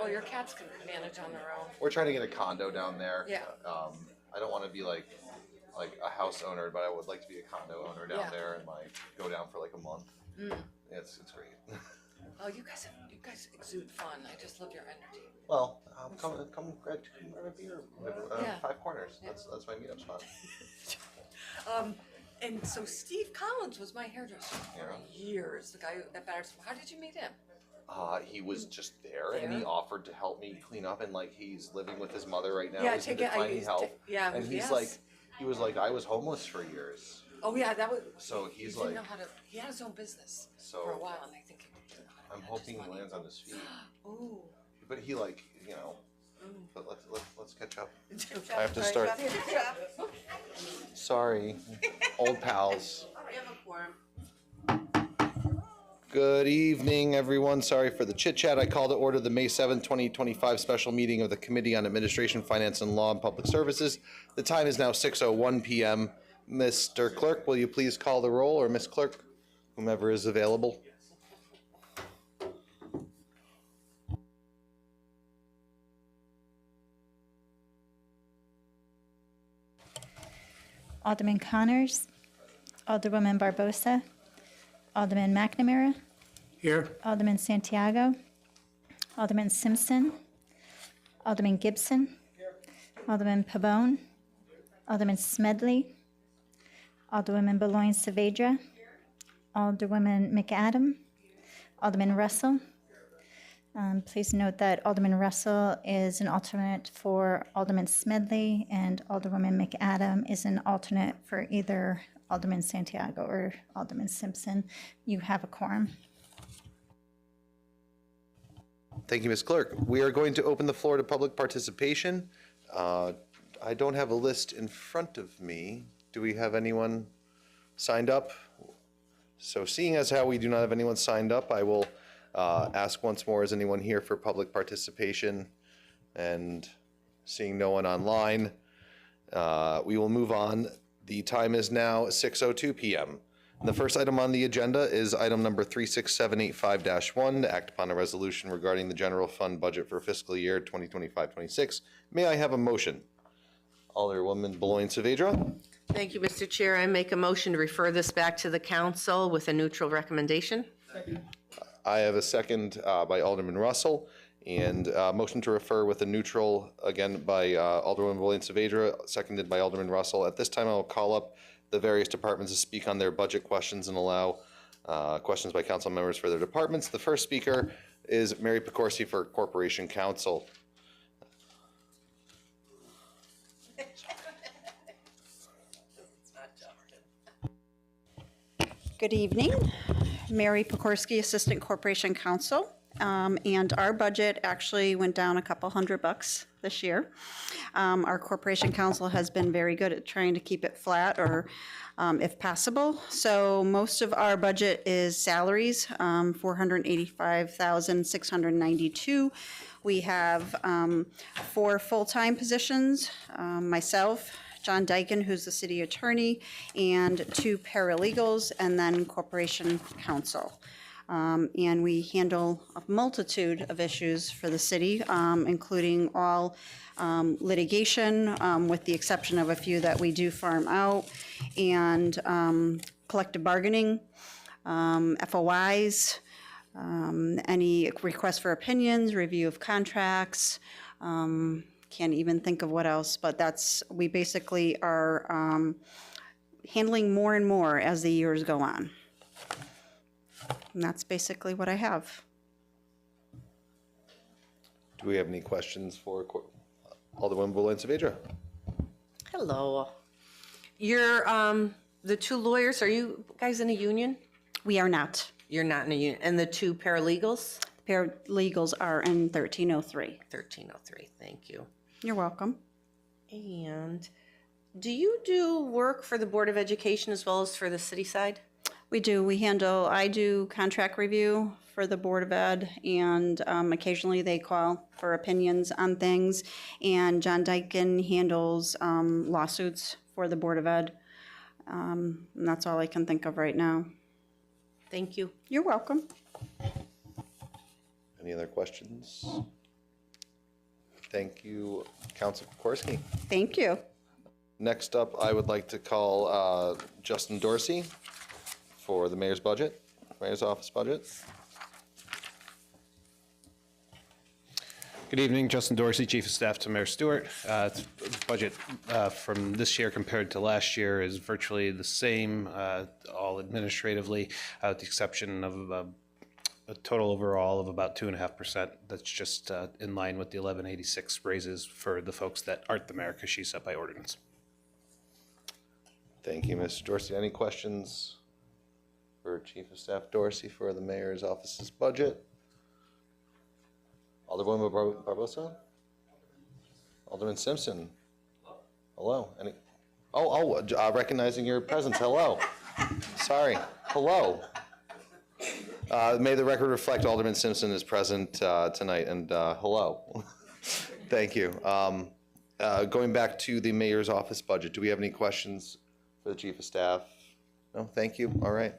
Well, your cats can manage on their own. We're trying to get a condo down there. Yeah. I don't want to be like a house owner, but I would like to be a condo owner down Yeah. there and like go down for like a month. Mm. It's great. Oh, you guys exude fun. I just love your energy. Well, come grab a beer. Yeah. Five Corners. Yeah. That's my meetup spot. And so Steve Collins was my hairdresser for years. The guy at Battersea. How did you meet him? He was just there, and he offered to help me clean up, and like he's living with his mother right now. Yeah, he's in declining health. And he was like, I was homeless for years. Oh yeah, that was. So he's he didn't know how to. He had his own business for a while, and I think he didn't know how to. I'm hoping he lands on his feet. Ooh. But he But let's catch up. I have to start. Sorry, old pals. We have a quorum. Good evening, everyone. Sorry for the chit chat. I call to order the May 7, 2025 special meeting of the Committee on Administration, Finance, and Law and Public Services. The time is now 6:01 p.m. Mr. Clerk, will you please call the roll, or Miss Clerk, whomever is available? Alderman Connors, Alderwoman Barbosa, Alderman McNamara. Here. Alderman Santiago, Alderman Simpson, Alderman Gibson, Alderman Pabon, Alderman Smedley, Alderwoman Boulogne Saavedra, Alderwoman McAdam, Alderman Russell. Please note that Alderman Russell is an alternate for Alderman Smedley, and Alderwoman McAdam is an alternate for either Alderman Santiago or Alderman Simpson. You have a quorum. Thank you, Ms. Clerk. We are going to open the floor to public participation. I don't have a list in front of me. Do we have anyone signed up? So seeing as how we do not have anyone signed up, I will ask once more, is anyone here for public participation? And seeing no one online, we will move on. The time is now 6:02 p.m. The first item on the agenda is item number 36785-1, to act upon a resolution regarding the general fund budget for fiscal year 2025-26. May I have a motion? Alderwoman Boulogne Saavedra. Thank you, Mr. Chair. I make a motion to refer this back to the council with a neutral recommendation. I have a second by Alderman Russell, and motion to refer with a neutral, again, by Alderwoman Boulogne Saavedra, seconded by Alderman Russell. At this time, I will call up the various departments to speak on their budget questions and allow questions by council members for their departments. The first speaker is Mary Pecorsi for Corporation Counsel. Good evening. Mary Pecorski, Assistant Corporation Counsel. And our budget actually went down a couple $100 this year. Our Corporation Counsel has been very good at trying to keep it flat or if possible. So most of our budget is salaries, $485,692. We have 4 full-time positions, myself, John Dyken, who's the city attorney, and 2 paralegals, and then corporation counsel. And we handle a multitude of issues for the city, including all litigation, with the exception of a few that we do farm out, and collective bargaining, FOIs, any requests for opinions, review of contracts, can't even think of what else, but we basically are handling more and more as the years go on. And that's basically what I have. Do we have any questions for Alderwoman Boulogne Saavedra? Hello. You're the 2 lawyers. Are you guys in a union? We are not. You're not in a union. And the 2 paralegals? Paralegals are in 1303. 1303. Thank you. You're welcome. And do you do work for the Board of Education as well as for the city side? We do. I do contract review for the Board of Ed, and occasionally they call for opinions on things. And John Dyken handles lawsuits for the Board of Ed. And that's all I can think of right now. Thank you. You're welcome. Any other questions? Thank you, Council Kowarski. Thank you. Next up, I would like to call Justin Dorsey for the mayor's budget, mayor's office budget. Good evening, Justin Dorsey, Chief of Staff to Mayor Stewart. Budget from this year compared to last year is virtually the same, all administratively, with the exception of a total overall of about 2.5%. That's just in line with the 1186 raises for the folks that aren't the mayor because she's set by ordinance. Thank you, Mr. Dorsey. Any questions for Chief of Staff Dorsey for the mayor's office's budget? Alderwoman Barbosa? Alderman Simpson? Hello. Any? Recognizing your presence. Hello. Sorry. Hello. May the record reflect Alderman Simpson is present tonight, and hello. Thank you. Going back to the mayor's office budget, do we have any questions for the Chief of Staff? No, thank you. All right.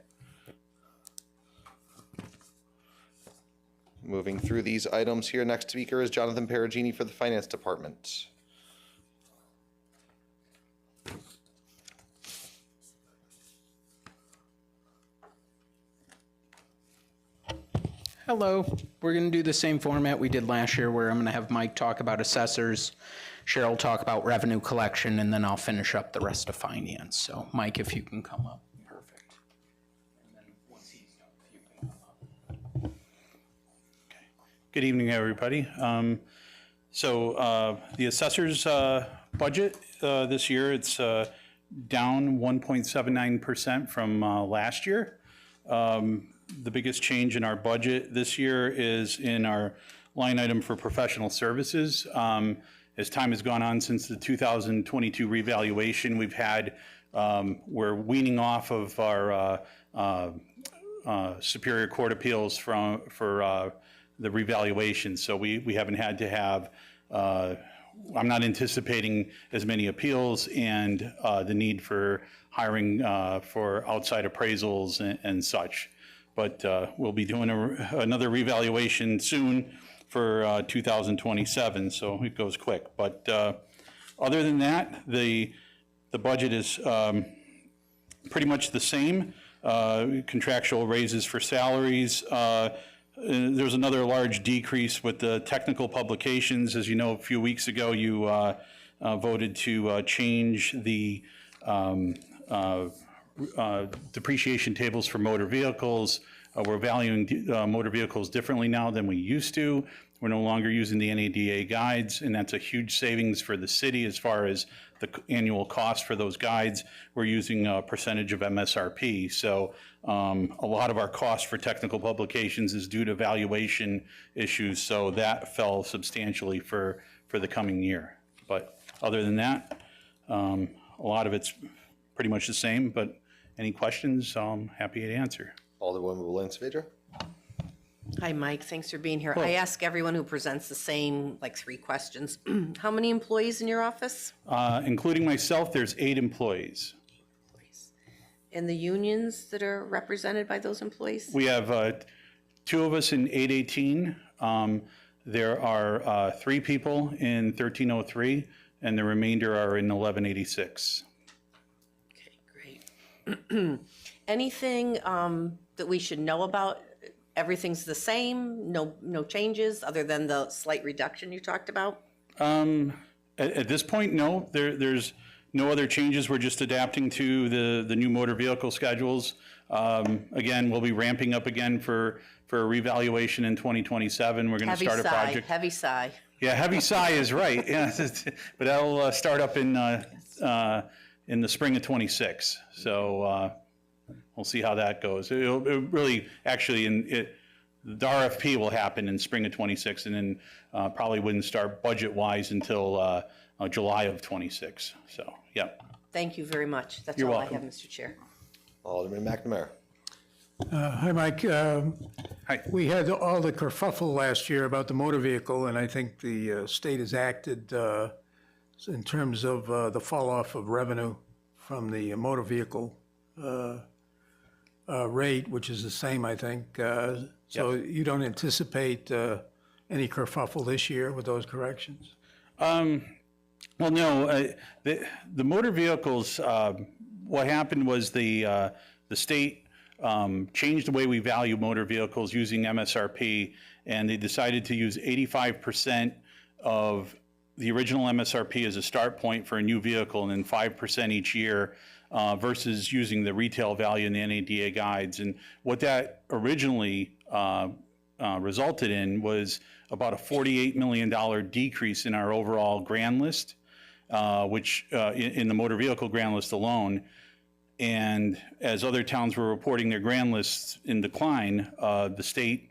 Moving through these items here, next speaker is Jonathan Perugini for the Finance Department. Hello. We're going to do the same format we did last year where I'm going to have Mike talk about assessors, Cheryl talk about revenue collection, and then I'll finish up the rest of finance. So Mike, if you can come up. Perfect. And then once he's done, if you can come up. Good evening, everybody. The assessor's budget this year, it's down 1.79% from last year. The biggest change in our budget this year is in our line item for professional services. As time has gone on since the 2022 revaluation, we've had, we're weaning off of our Superior Court appeals for the revaluation. So we haven't had to have, I'm not anticipating as many appeals and the need for hiring for outside appraisals and such. But we'll be doing another revaluation soon for 2027, so it goes quick. But other than that, the budget is pretty much the same. Contractual raises for salaries. There's another large decrease with the technical publications. As you know, a few weeks ago, you voted to change the depreciation tables for motor vehicles. We're valuing motor vehicles differently now than we used to. We're no longer using the NADA guides, and that's a huge savings for the city as far as the annual cost for those guides. We're using a percentage of MSRP. So a lot of our cost for technical publications is due to valuation issues. So that fell substantially for the coming year. But other than that, a lot of it's pretty much the same, but any questions, I'm happy to answer. Alderwoman Valencia-Vedra. Hi, Mike. Thanks for being here. I ask everyone who presents the same, like 3 questions. How many employees in your office? Including myself, there's 8 employees. And the unions that are represented by those employees? We have 2 of us in 818. There are 3 people in 1303, and the remainder are in 1186. Okay, great. Anything that we should know about? Everything's the same? No changes other than the slight reduction you talked about? At this point, no. There's no other changes. We're just adapting to the new motor vehicle schedules. Again, we'll be ramping up again for a revaluation in 2027. We're going to start a project. Heavy sigh. Yeah, heavy sigh is right. Yeah, but that'll start up in the spring of 26. So we'll see how that goes. It'll really, actually, the RFP will happen in spring of 26, and then probably wouldn't start budget-wise until July of 26. So, yeah. Thank you very much. That's You're all welcome. I have, Mr. Chair. Alderman McNamara. Hi, Mike. Hi. We had all the kerfuffle last year about the motor vehicle, and I think the state has acted in terms of the fall-off of revenue from the motor vehicle rate, which is the same, I think. So you don't anticipate any kerfuffle this year with those corrections? Well, no, the motor vehicles, what happened was the state changed the way we value motor vehicles using MSRP, and they decided to use 85% of the original MSRP as a start point for a new vehicle, and then 5% each year, versus using the retail value in the NADA guides. And what that originally resulted in was about a $48 million decrease in our overall grand list, which in the motor vehicle grand list alone. And as other towns were reporting their grand lists in decline, the state,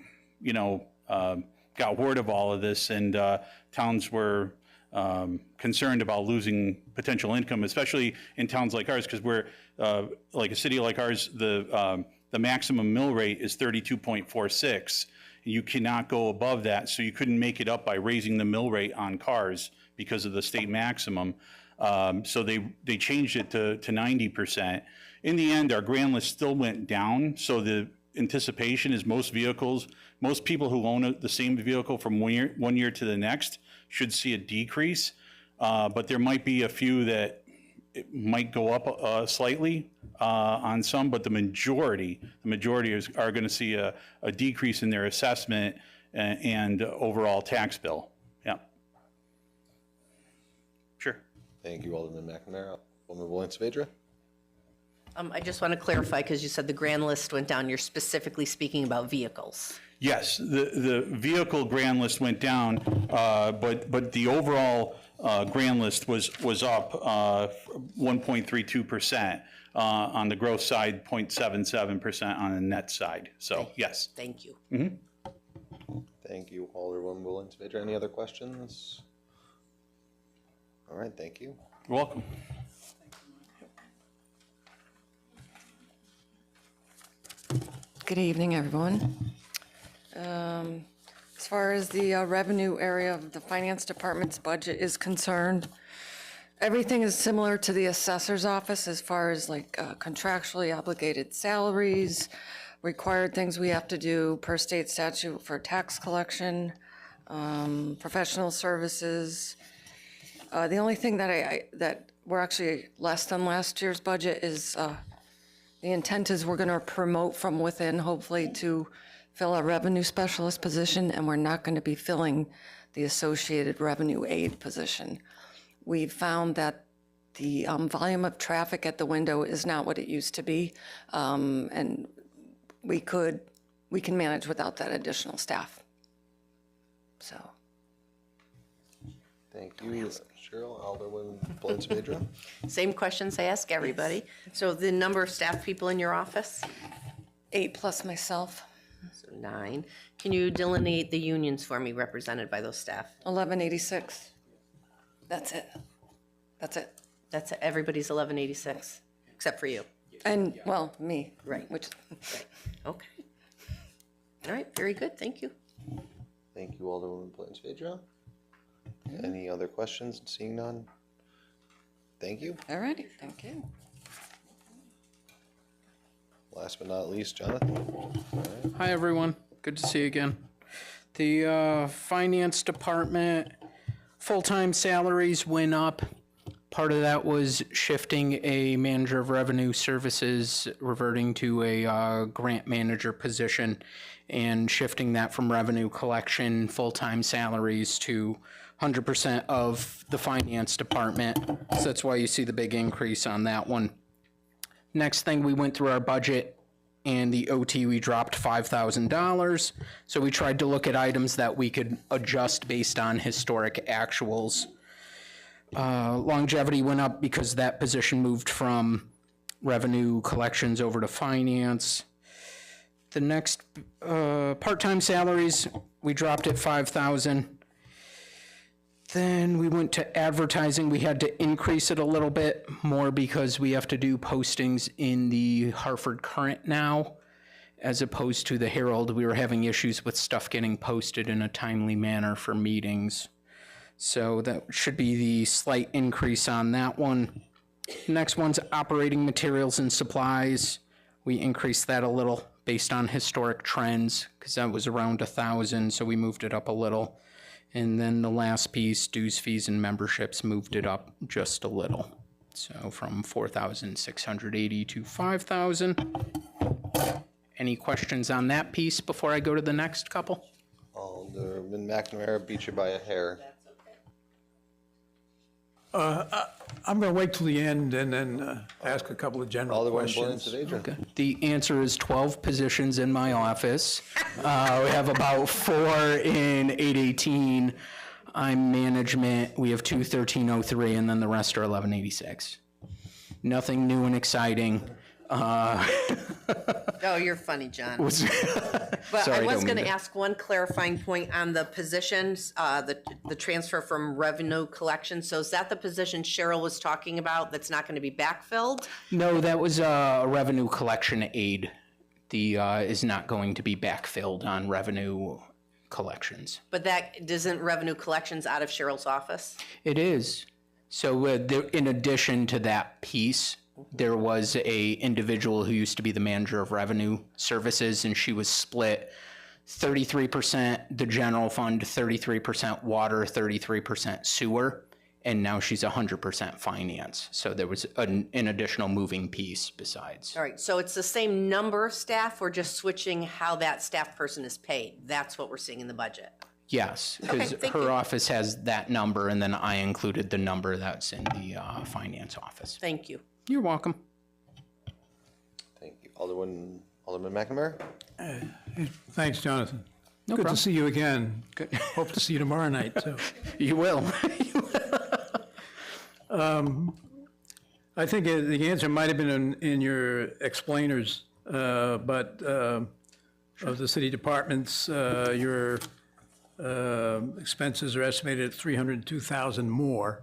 got word of all of this, and towns were concerned about losing potential income, especially in towns like ours, because we're like a city like ours. The maximum mill rate is 32.46. You cannot go above that, so you couldn't make it up by raising the mill rate on cars because of the state maximum. So they changed it to 90%. In the end, our grand list still went down, so the anticipation is most people who own the same vehicle from one year to the next should see a decrease, but there might be a few that it might go up slightly on some, but the majority are going to see a decrease in their assessment and overall tax bill. Yeah. Sure. Thank you, Alderman McNamara. Alderman Valencia-Vedra? I just want to clarify, because you said the grand list went down, you're specifically speaking about vehicles. Yes, the vehicle grand list went down, but the overall grand list was up 1.32%. On the gross side, 0.77% on the net side. So, yes. Thank you. Thank you, Alderman Valencia-Vedra. Any other questions? All right, thank you. You're welcome. Good evening, everyone. As far as the revenue area of the finance department's budget is concerned, everything is similar to the assessor's office as far as like contractually obligated salaries, required things we have to do per state statute for tax collection, professional services. The only thing that we're actually less than last year's budget is the intent is we're going to promote from within, hopefully, to fill a revenue specialist position, and we're not going to be filling the associated revenue aid position. We've found that the volume of traffic at the window is not what it used to be, and we can manage without that additional staff. So. Thank you, Cheryl. Alderman Valencia-Vedra? Same questions I ask everybody. So the number of staff people in your office? 8 plus myself. So 9. Can you delineate the unions for me represented by those staff? 1186. That's it. That's it. Everybody's 1186, except for you. And, well, me. Right. Which, Okay. All right, very good, thank you. Thank you, Alderman Valencia-Vedra. Any other questions? Seeing none? Thank you. all righty, thank you. Last but not least, Jonathan. Hi, everyone. Good to see you again. The finance department full-time salaries went up. Part of that was shifting a manager of revenue services, reverting to a grant manager position, and shifting that from revenue collection full-time salaries to 100% of the finance department. So that's why you see the big increase on that one. Next thing, we went through our budget, and the OT, we dropped $5,000. So we tried to look at items that we could adjust based on historic actuals. Longevity went up because that position moved from revenue collections over to finance. The next, part-time salaries, we dropped at $5,000. Then we went to advertising. We had to increase it a little bit more because we have to do postings in the Hartford Current now, as opposed to the Herald. We were having issues with stuff getting posted in a timely manner for meetings. So that should be the slight increase on that one. Next one's operating materials and supplies. We increased that a little based on historic trends because that was around 1,000, so we moved it up a little. And then the last piece, dues, fees, and memberships, moved it up just a little. So from 4,680 to 5,000. Any questions on that piece before I go to the next couple? Alderman McNamara beat you by a hair. I'm going to wait till the end and then ask a couple of general Alderman questions. Boyd. The answer is 12 positions in my office. We have about 4 in 818. I'm management. We have 2 1303, and then the rest are 1186. Nothing new and exciting. Oh, you're funny, John. But Sorry, I was don't going mean to to. ask one clarifying point on the positions, the transfer from revenue collection. So is that the position Cheryl was talking about that's not going to be backfilled? No, that was a revenue collection aid. The is not going to be backfilled on revenue collections. But that isn't revenue collections out of Cheryl's office? It is. So in addition to that piece, there was a individual who used to be the manager of revenue services, and she was split 33% the general fund, 33% water, 33% sewer, and now she's 100% finance. So there was an additional moving piece besides. All right, so it's the same number of staff, we're just switching how that staff person is paid. That's what we're seeing in the budget. Yes, because thank her you. office has that number, and then I included the number that's in the finance office. Thank you. You're welcome. Thank you. Alderman McNamara? Thanks, Jonathan. No Good problem. to see you again. Good. Hope to see you tomorrow night, too. You will. I think the answer might have been in your explainers, but of the city departments, your expenses are estimated at 302,000 more.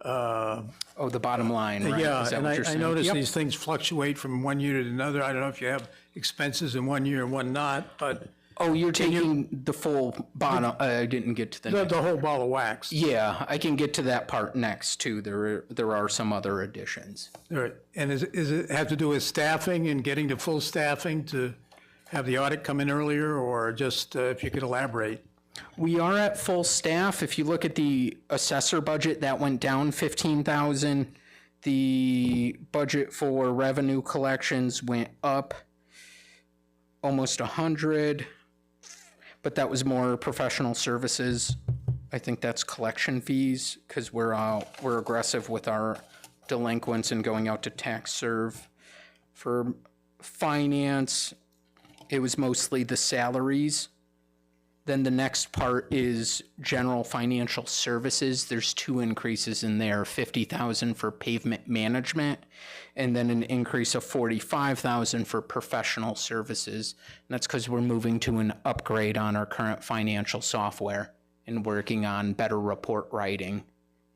Oh, the bottom line, right? Yeah, Is that and what you're I saying? notice Yep. these things fluctuate from one year to another. I don't know if you have expenses in one year and one not, but Oh, you're taking the full bottom, I didn't get to the next. the whole ball of wax. Yeah, I can get to that part next too. There are some other additions. All right. And is it have to do with staffing and getting to full staffing to have the audit come in earlier, or just if you could elaborate? We are at full staff. If you look at the assessor budget, that went down 15,000. The budget for revenue collections went up almost 100, but that was more professional services. I think that's collection fees because we're aggressive with our delinquents and going out to tax serve. For finance, it was mostly the salaries. Then the next part is general financial services. There's 2 increases in there, 50,000 for pavement management, and then an increase of 45,000 for professional services. And that's because we're moving to an upgrade on our current financial software and working on better report writing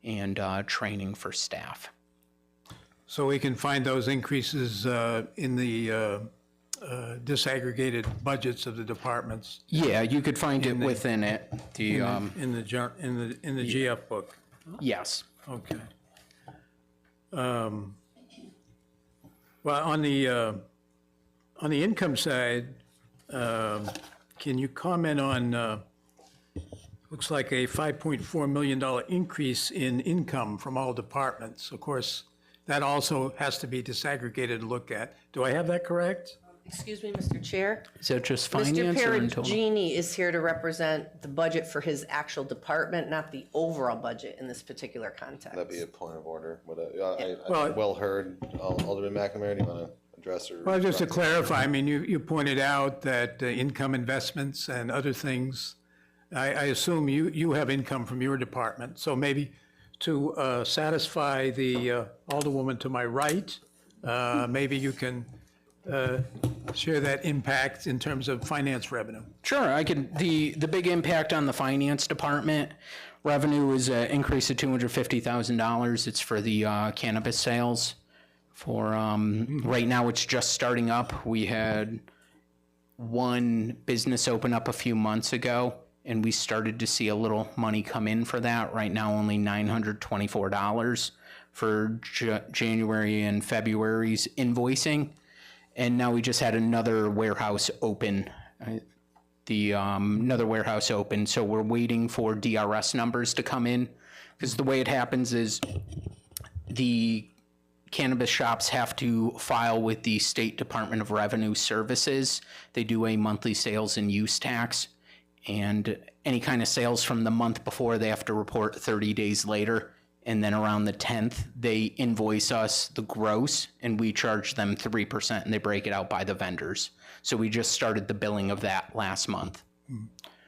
and training for staff. So we can find those increases in the disaggregated budgets of the departments Yeah, you could find it within it. The in the GF book. yes. Okay. Well, on the income side, can you comment on, looks like a $5.4 million increase in income from all departments. Of course, that also has to be disaggregated to look at. Do I have that correct? Excuse me, Mr. Chair. Is that just Mr. finance or in total? Perugini is here to represent the budget for his actual department, not the overall budget in this particular context. That'd be a point of order. Well, Well heard. Alderman McNamara, do you want to address or? Well, just to clarify, I mean, you pointed out that income investments and other things, I assume you have income from your department. So maybe to satisfy the Alderwoman to my right, maybe you can share that impact in terms of finance revenue. Sure, I could. The big impact on the finance department revenue is an increase of $250,000. It's for the cannabis sales. For right now, it's just starting up. We had one business open up a few months ago, and we started to see a little money come in for that. Right now, only $924 for January and February's invoicing. And now we just had another warehouse open. the another warehouse opened, so we're waiting for DRS numbers to come in. Because the way it happens is the cannabis shops have to file with the State Department of Revenue Services. They do a monthly sales and use tax, and any kind of sales from the month before, they have to report 30 days later. And then around the 10th, they invoice us the gross, and we charge them 3%, and they break it out by the vendors. So we just started the billing of that last month.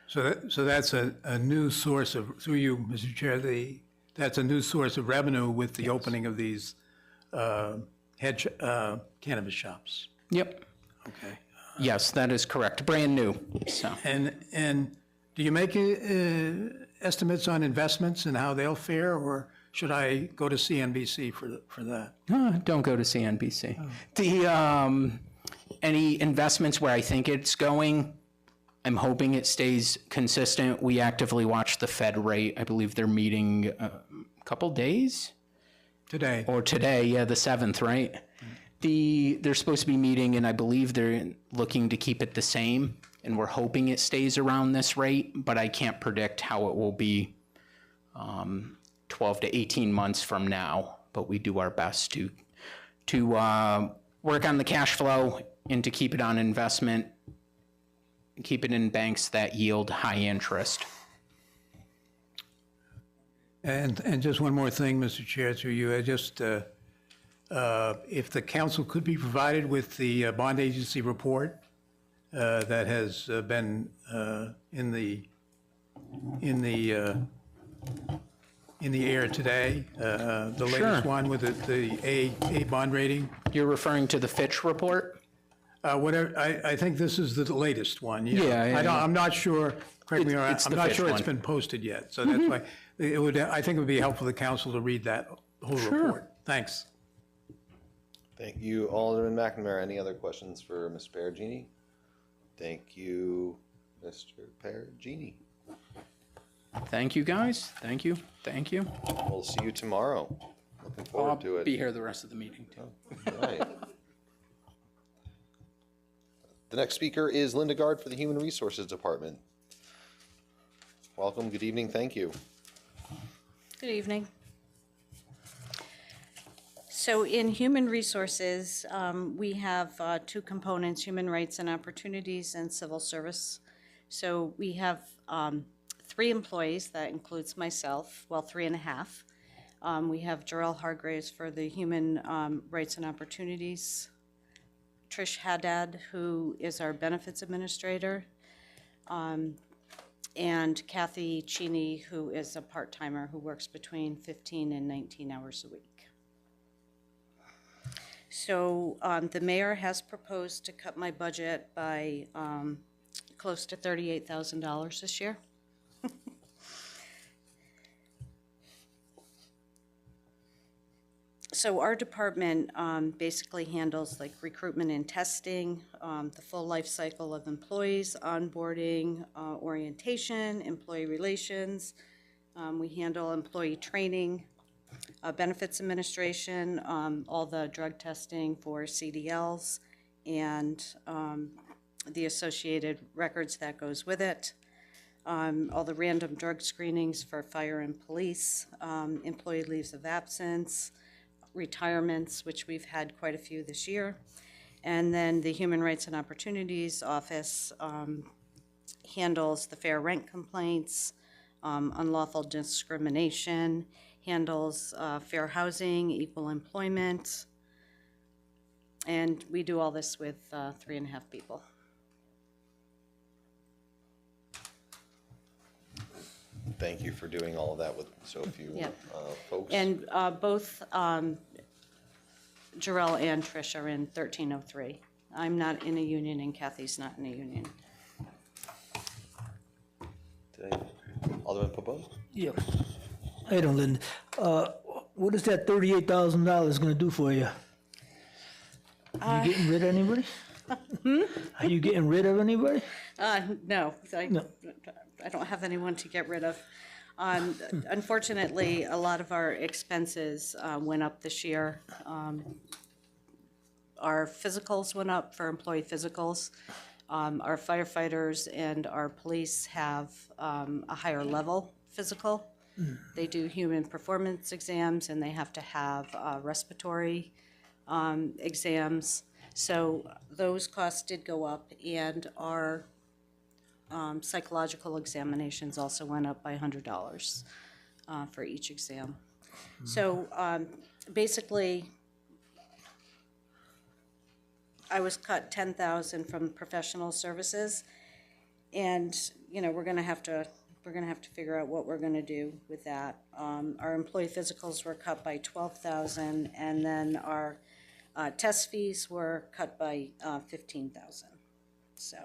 So that's a new source of, through you, Mr. Chair, that's a new source of revenue with the opening of these cannabis shops. Yep. Okay. Yes, that is correct. Brand new, so. And do you make estimates on investments and how they'll fare, or should I go to CNBC for that? Don't go to CNBC. The, any investments where I think it's going, I'm hoping it stays consistent. We actively watch the Fed rate. I believe they're meeting a couple days? Today. Or today, yeah, the 7th, right? They're supposed to be meeting, and I believe they're looking to keep it the same, and we're hoping it stays around this rate, but I can't predict how it will be 12 to 18 months from now, but we do our best to work on the cash flow and to keep it on investment, keep it in banks that yield high interest. And just one more thing, Mr. Chair, through you, if the council could be provided with the bond agency report that has been in the air today, the latest one with the A bond rating. You're referring to the Fitch report? Whatever, I think this is the latest one. Yeah. I'm not sure, correct me, It's I'm the not Fitch sure it's one. been posted yet, so that's why, I think it would be helpful to the council to read that whole report. Thanks. Thank you, Alderman McNamara. Any other questions for Mr. Perugini? Thank you, Mr. Perugini. Thank you, guys. Thank you. Thank you. We'll see you tomorrow. Looking I'll forward to it. be here the rest of the meeting, too. Right. The next speaker is Linda Gard for the Human Resources Department. Welcome, good evening, thank you. Good evening. So in Human Resources, we have two components, Human Rights and Opportunities and Civil Service. So we have 3 employees, that includes myself, well, 3.5. We have Jarrell Hargraves for the Human Rights and Opportunities, Trish Haddad, who is our Benefits Administrator, and Kathy Cheney, who is a part-timer who works between 15 and 19 hours a week. So the mayor has proposed to cut my budget by close to $38,000 this year. So our department basically handles like recruitment and testing, the full life cycle of employees, onboarding, orientation, employee relations. We handle employee training, benefits administration, all the drug testing for CDLs, and the associated records that goes with it. All the random drug screenings for fire and police, employee leaves of absence, retirements, which we've had quite a few this year. And then the Human Rights and Opportunities Office handles the fair rent complaints, unlawful discrimination, handles fair housing, equal employment. And we do all this with 3.5 people. Thank you for doing all of that with so few Yeah. folks. And both Jarrell and Trish are in 1303. I'm not in a union and Kathy's not in a union. Today, Alderman Pabon? Yeah. Hey, Linda. What is that $38,000 going to do for you? Are you getting rid of anybody? Are you getting rid of anybody? No, I don't have anyone to get rid of. Unfortunately, a lot of our expenses went up this year. Our physicals went up for employee physicals. Our firefighters and our police have a higher level physical. They do human performance exams, and they have to have respiratory exams. So those costs did go up, and our psychological examinations also went up by $100 for each exam. So basically, I was cut 10,000 from professional services, and we're gonna have to figure out what we're gonna do with that. Our employee physicals were cut by 12,000, and then our test fees were cut by 15,000. So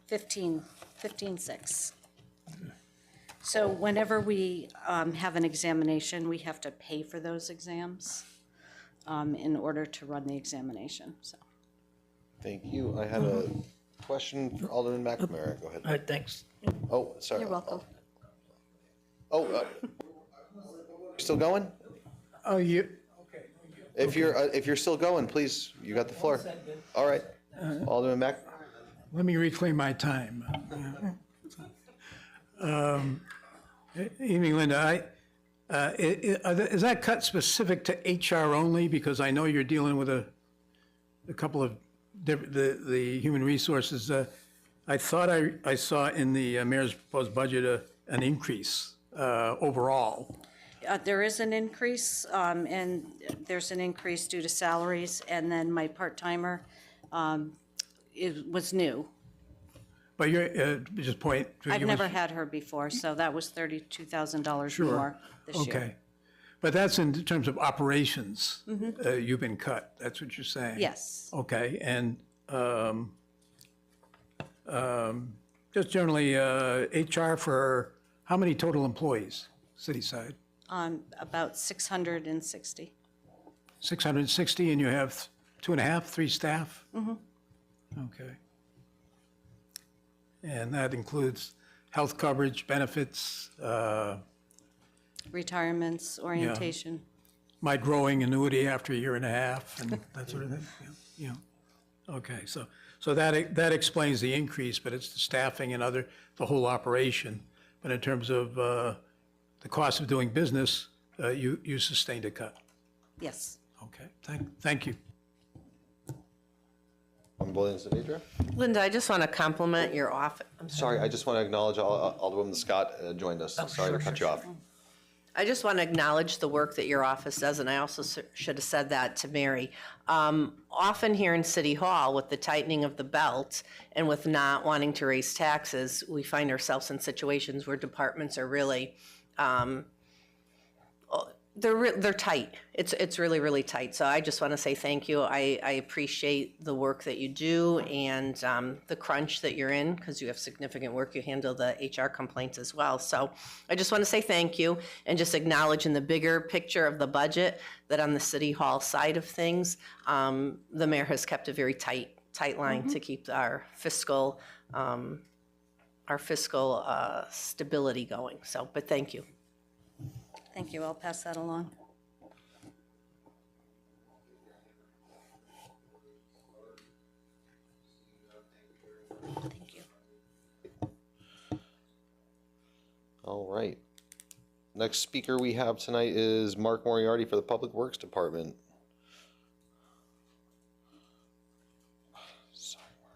15,600. So whenever we have an examination, we have to pay for those exams in order to run the examination. So. Thank you. I had a question for Alderman McNamara. Go ahead. All right, thanks. Oh, sorry. You're welcome. Oh, still going? Oh, you, If you're still going, please, you got the floor. All right. Alderman Mac. let me reclaim my time. Evening, Linda. Is that cut specific to HR only? Because I know you're dealing with a couple of the human resources. I thought I saw in the mayor's proposed budget an increase overall. There is an increase, and there's an increase due to salaries, and then my part-timer was new. But you're, just point. I've never had her before, so that was $32,000 more this year. Okay. But that's in terms of operations. You've been cut. That's what you're saying? Yes. Okay. And just generally, HR for how many total employees, city side? About 660. 660, and you have 2.5, 3 staff? Okay. And that includes health coverage, benefits, Retirements, orientation. my growing annuity after a year and a half, and that sort of thing? Yeah. Okay, so that explains the increase, but it's the staffing and the whole operation. But in terms of the cost of doing business, you sustained a cut. Yes. Okay, thank you. Williams Deidre. Linda, I just want to compliment your office. Sorry, I just want to acknowledge Alderwoman Scott joined us. Sorry to cut you off. I just want to acknowledge the work that your office does, and I also should have said that to Mary. Often here in City Hall, with the tightening of the belt and with not wanting to raise taxes, we find ourselves in situations where departments are really, they're tight. It's really, really tight. So I just want to say thank you. I appreciate the work that you do and the crunch that you're in, because you have significant work. You handle the HR complaints as well. So I just want to say thank you and just acknowledge in the bigger picture of the budget that on the City Hall side of things, the mayor has kept a very tight line to keep our fiscal stability going. So, but thank you. Thank you. I'll pass that along. Thank you. All right. Next speaker we have tonight is Mark Moriarty for the Public Works Department. Sorry, Mark.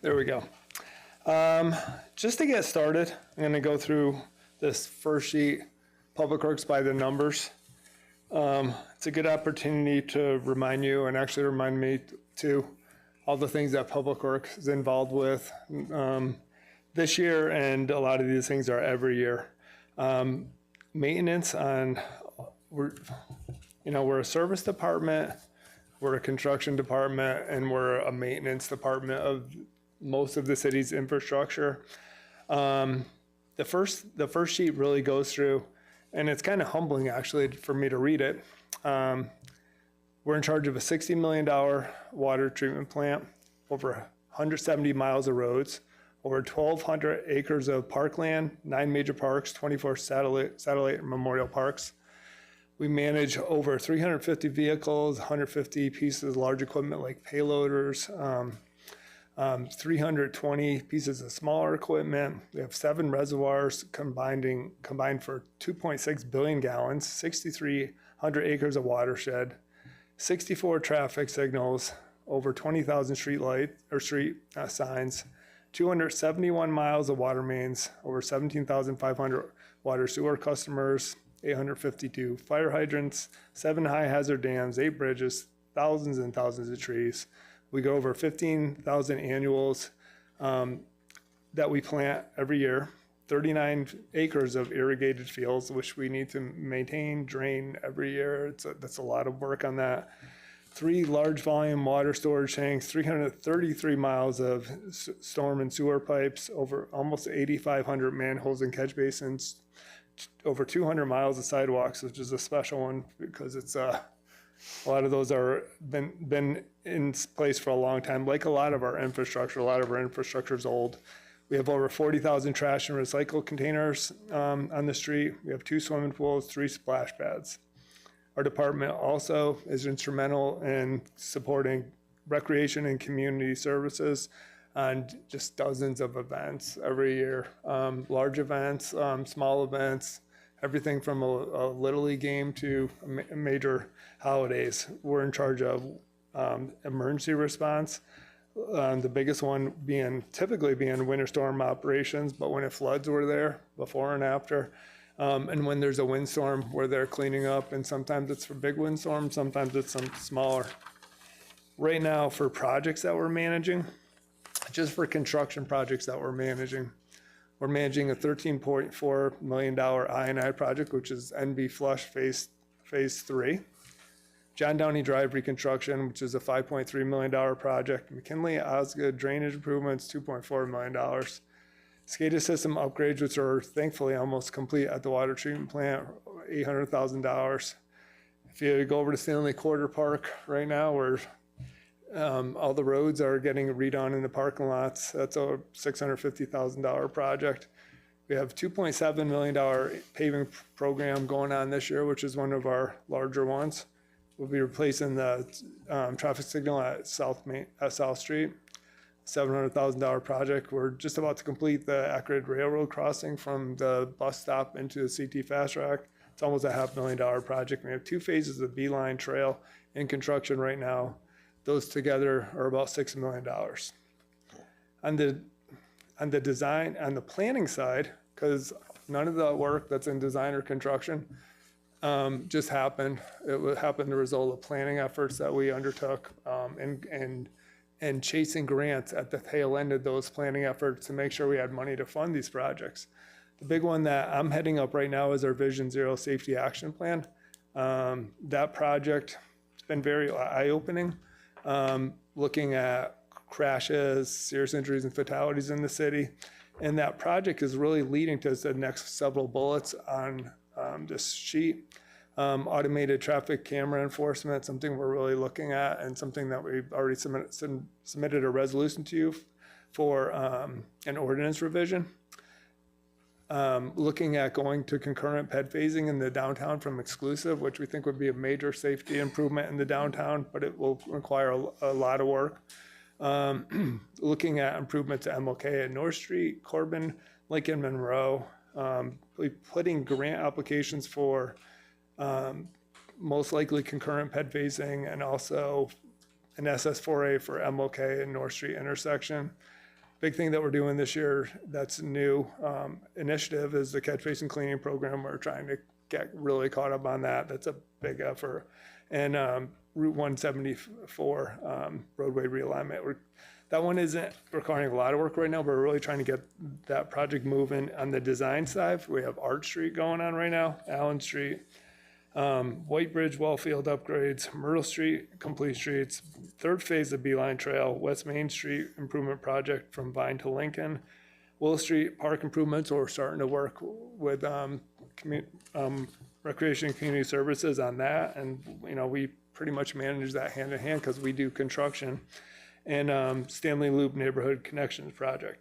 There we go. Just to get started, I'm going to go through this first sheet Public Works by the numbers. It's a good opportunity to remind you and actually remind me too, all the things that Public Works is involved with this year, and a lot of these things are every year. Maintenance on, we're a service department, we're a construction department, and we're a maintenance department of most of the city's infrastructure. The first sheet really goes through, and it's kind of humbling actually for me to read it. We're in charge of a $60 million water treatment plant, over 170 miles of roads, over 1,200 acres of parkland, 9 major parks, 24 satellite memorial parks. We manage over 350 vehicles, 150 pieces of large equipment like payloaders, 320 pieces of smaller equipment. We have 7 reservoirs combined for 2.6 billion gallons, 6,300 acres of watershed, 64 traffic signals, over 20,000 street signs, 271 miles of water mains, over 17,500 water sewer customers, 852 fire hydrants, 7 high hazard dams, 8 bridges, thousands and thousands of trees. We go over 15,000 annuals that we plant every year, 39 acres of irrigated fields, which we need to maintain, drain every year. That's a lot of work on that. 3 large volume water storage tanks, 333 miles of storm and sewer pipes, over almost 8,500 manholes and catch basins, over 200 miles of sidewalks, which is a special one because it's a lot of those are been in place for a long time. Like a lot of our infrastructure is old. We have over 40,000 trash and recycle containers on the street. We have 2 swimming pools, 3 splash pads. Our department also is instrumental in supporting recreation and community services and just dozens of events every year. Large events, small events, everything from a Little League game to major holidays. We're in charge of emergency response. The biggest one typically being winter storm operations, but when it floods, we're there before and after. And when there's a windstorm, we're there cleaning up, and sometimes it's for big windstorms, sometimes it's some smaller. Right now, for projects that we're managing, just for construction projects that we're managing a $13.4 million I&I project, which is NB Flush Phase 3. John Downey Drive reconstruction, which is a $5.3 million project. McKinley Osgood drainage improvements, $2.4 million. SCADA system upgrades, which are thankfully almost complete at the water treatment plant, $800,000. If you go over to Stanley Quarter Park right now, where all the roads are getting redone in the parking lots, that's a $650,000 project. We have $2.7 million paving program going on this year, which is one of our larger ones. We'll be replacing the traffic signal at South Street. $700,000 project. We're just about to complete the Akron Railroad crossing from the bus stop into the CT Fast Track. It's almost a $500,000 project. We have 2 phases of Beeline Trail in construction right now. Those together are about $6 million. On the design, on the planning side, because none of the work that's in design or construction just happened. It happened the result of planning efforts that we undertook and chasing grants at the tail end of those planning efforts to make sure we had money to fund these projects. The big one that I'm heading up right now is our Vision Zero Safety Action Plan. That project has been very eye-opening, looking at crashes, serious injuries, and fatalities in the city. And that project is really leading to the next several bullets on this sheet. Automated traffic camera enforcement, something we're really looking at, and something that we've already submitted a resolution to you for an ordinance revision. Looking at going to concurrent ped phasing in the downtown from exclusive, which we think would be a major safety improvement in the downtown, but it will require a lot of work. Looking at improvements to MLK at North Street, Corbin, Lincoln, Monroe. Putting grant applications for most likely concurrent ped phasing and also an SS4A for MLK and North Street intersection. Big thing that we're doing this year that's new initiative is the catch basin cleaning program. We're trying to get really caught up on that. That's a big effort. And Route 174 roadway realignment. That one isn't requiring a lot of work right now, but we're really trying to get that project moving. On the design side, we have Arch Street going on right now, Allen Street, White Bridge, Wellfield upgrades, Myrtle Street, complete streets, third phase of Beeline Trail, West Main Street improvement project from Vine to Lincoln, Willow Street park improvements. We're starting to work with Recreation and Community Services on that, and we pretty much manage that hand in hand because we do construction. And Stanley Loop Neighborhood Connections project.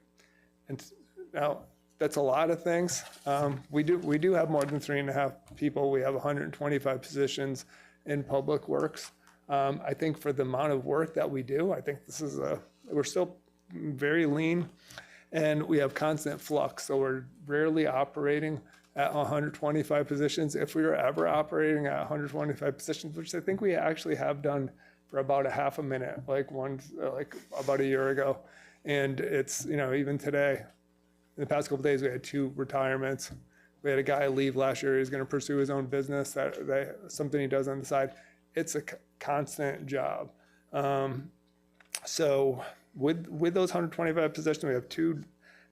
And now that's a lot of things. We do have more than 3.5 people. We have 125 positions in public works. I think for the amount of work that we do, I think this is we're still very lean, and we have constant flux. So we're rarely operating at 125 positions. If we were ever operating at 125 positions, which I think we actually have done for about a half a minute, like about a year ago. And it's, even today, in the past couple of days, we had 2 retirements. We had a guy leave last year. He's going to pursue his own business, something he does on the side. It's a constant job. So with those 125 positions, we have 2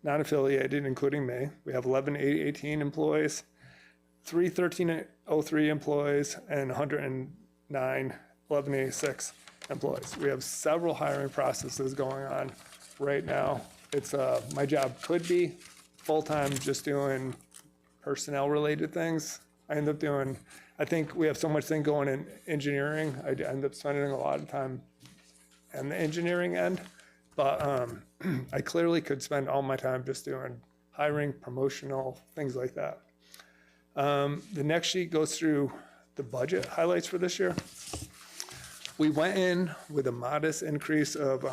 non-affiliated, including me. We have 11 18 employees, 3 1303 employees, and 109 1186 employees. We have several hiring processes going on right now. It's my job could be full-time just doing personnel related things. I think we have so much thing going in engineering. I end up spending a lot of time on the engineering end, but I clearly could spend all my time just doing hiring, promotional, things like that. The next sheet goes through the budget highlights for this year. We went in with a modest increase of,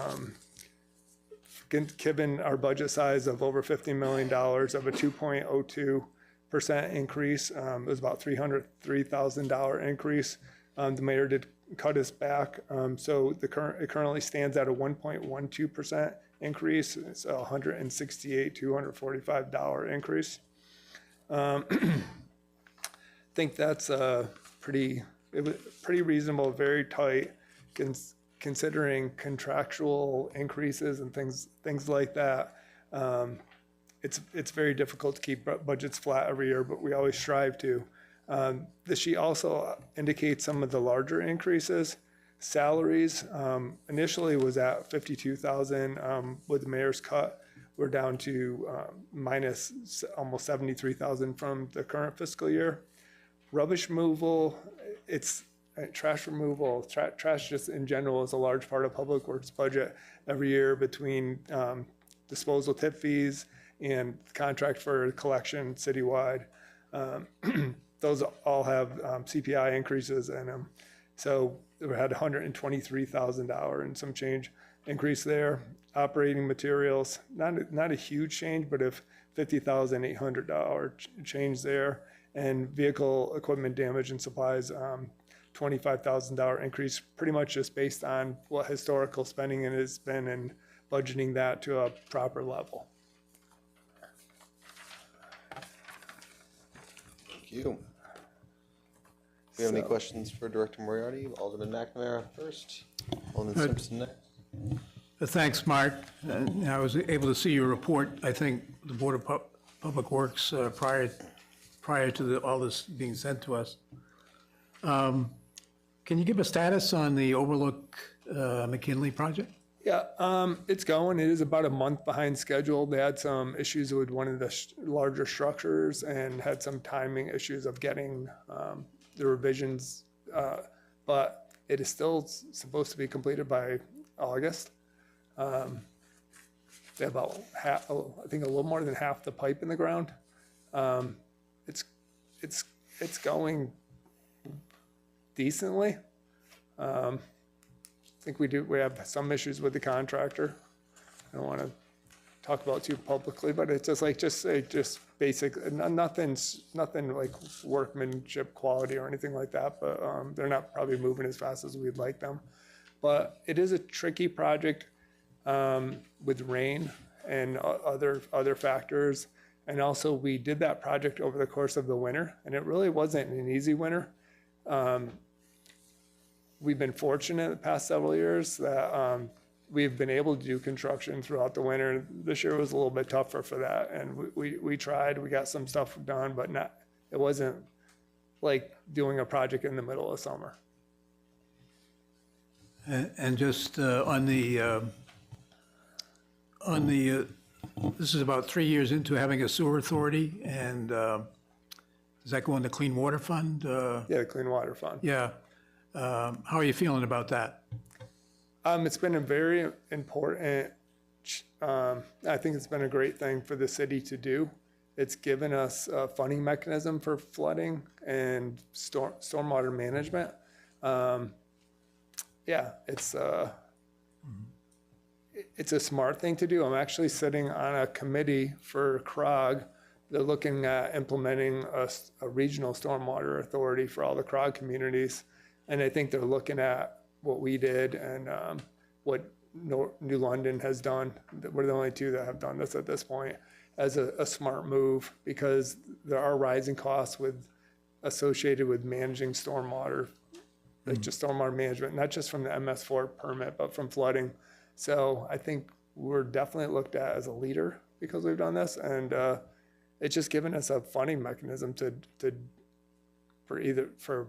given our budget size of over $50 million, of a 2.02% increase. It was about $303,000 increase. The mayor did cut us back. So it currently stands at a 1.12% increase. It's a $168,245 increase. I think that's pretty reasonable, very tight, considering contractual increases and things like that. It's very difficult to keep budgets flat every year, but we always strive to. The sheet also indicates some of the larger increases. Salaries initially was at $52,000. With the mayor's cut, we're down to minus almost $73,000 from the current fiscal year. Rubbish removal, trash removal, trash just in general is a large part of Public Works budget every year between disposal tip fees and contract for collection citywide. Those all have CPI increases in them. So we had $123,000 and some change increase there. Operating materials, not a huge change, but if $50,800 change there. And vehicle equipment damage and supplies, $25,000 increase, pretty much just based on what historical spending it has been and budgeting that to a proper level. Thank you. Do we have any questions for Director Moriarty? Alderman McNamara first, Alderman Simpson next. Thanks, Mark. I was able to see your report, I think, the Board of Public Works prior to all this being sent to us. Can you give a status on the Overlook McKinley project? Yeah, it's going. It is about a month behind schedule. They had some issues with one of the larger structures and had some timing issues of getting the revisions, but it is still supposed to be completed by August. They have about half, I think a little more than half the pipe in the ground. It's going decently. I think we have some issues with the contractor. I don't want to talk about it too publicly, but it's just basic, nothing like workmanship quality or anything like that, but they're not probably moving as fast as we'd like them. But it is a tricky project with rain and other factors. And also, we did that project over the course of the winter, and it really wasn't an easy winter. We've been fortunate the past several years that we've been able to do construction throughout the winter. This year was a little bit tougher for that, and we tried. We got some stuff done, but it wasn't like doing a project in the middle of summer. And just on the, this is about 3 years into having a sewer authority, and does that go in the Clean Water Fund? Yeah, the Clean Water Fund. Yeah. How are you feeling about that? It's been a very important, I think it's been a great thing for the city to do. It's given us a funding mechanism for flooding and stormwater management. Yeah, it's a smart thing to do. I'm actually sitting on a committee for CROG. They're looking at implementing a regional stormwater authority for all the CROG communities. And I think they're looking at what we did and what New London has done. We're the only two that have done this at this point as a smart move, because there are rising costs associated with managing stormwater, like just stormwater management, not just from the MS4 permit, but from flooding. So I think we're definitely looked at as a leader because we've done this, and it's just given us a funding mechanism for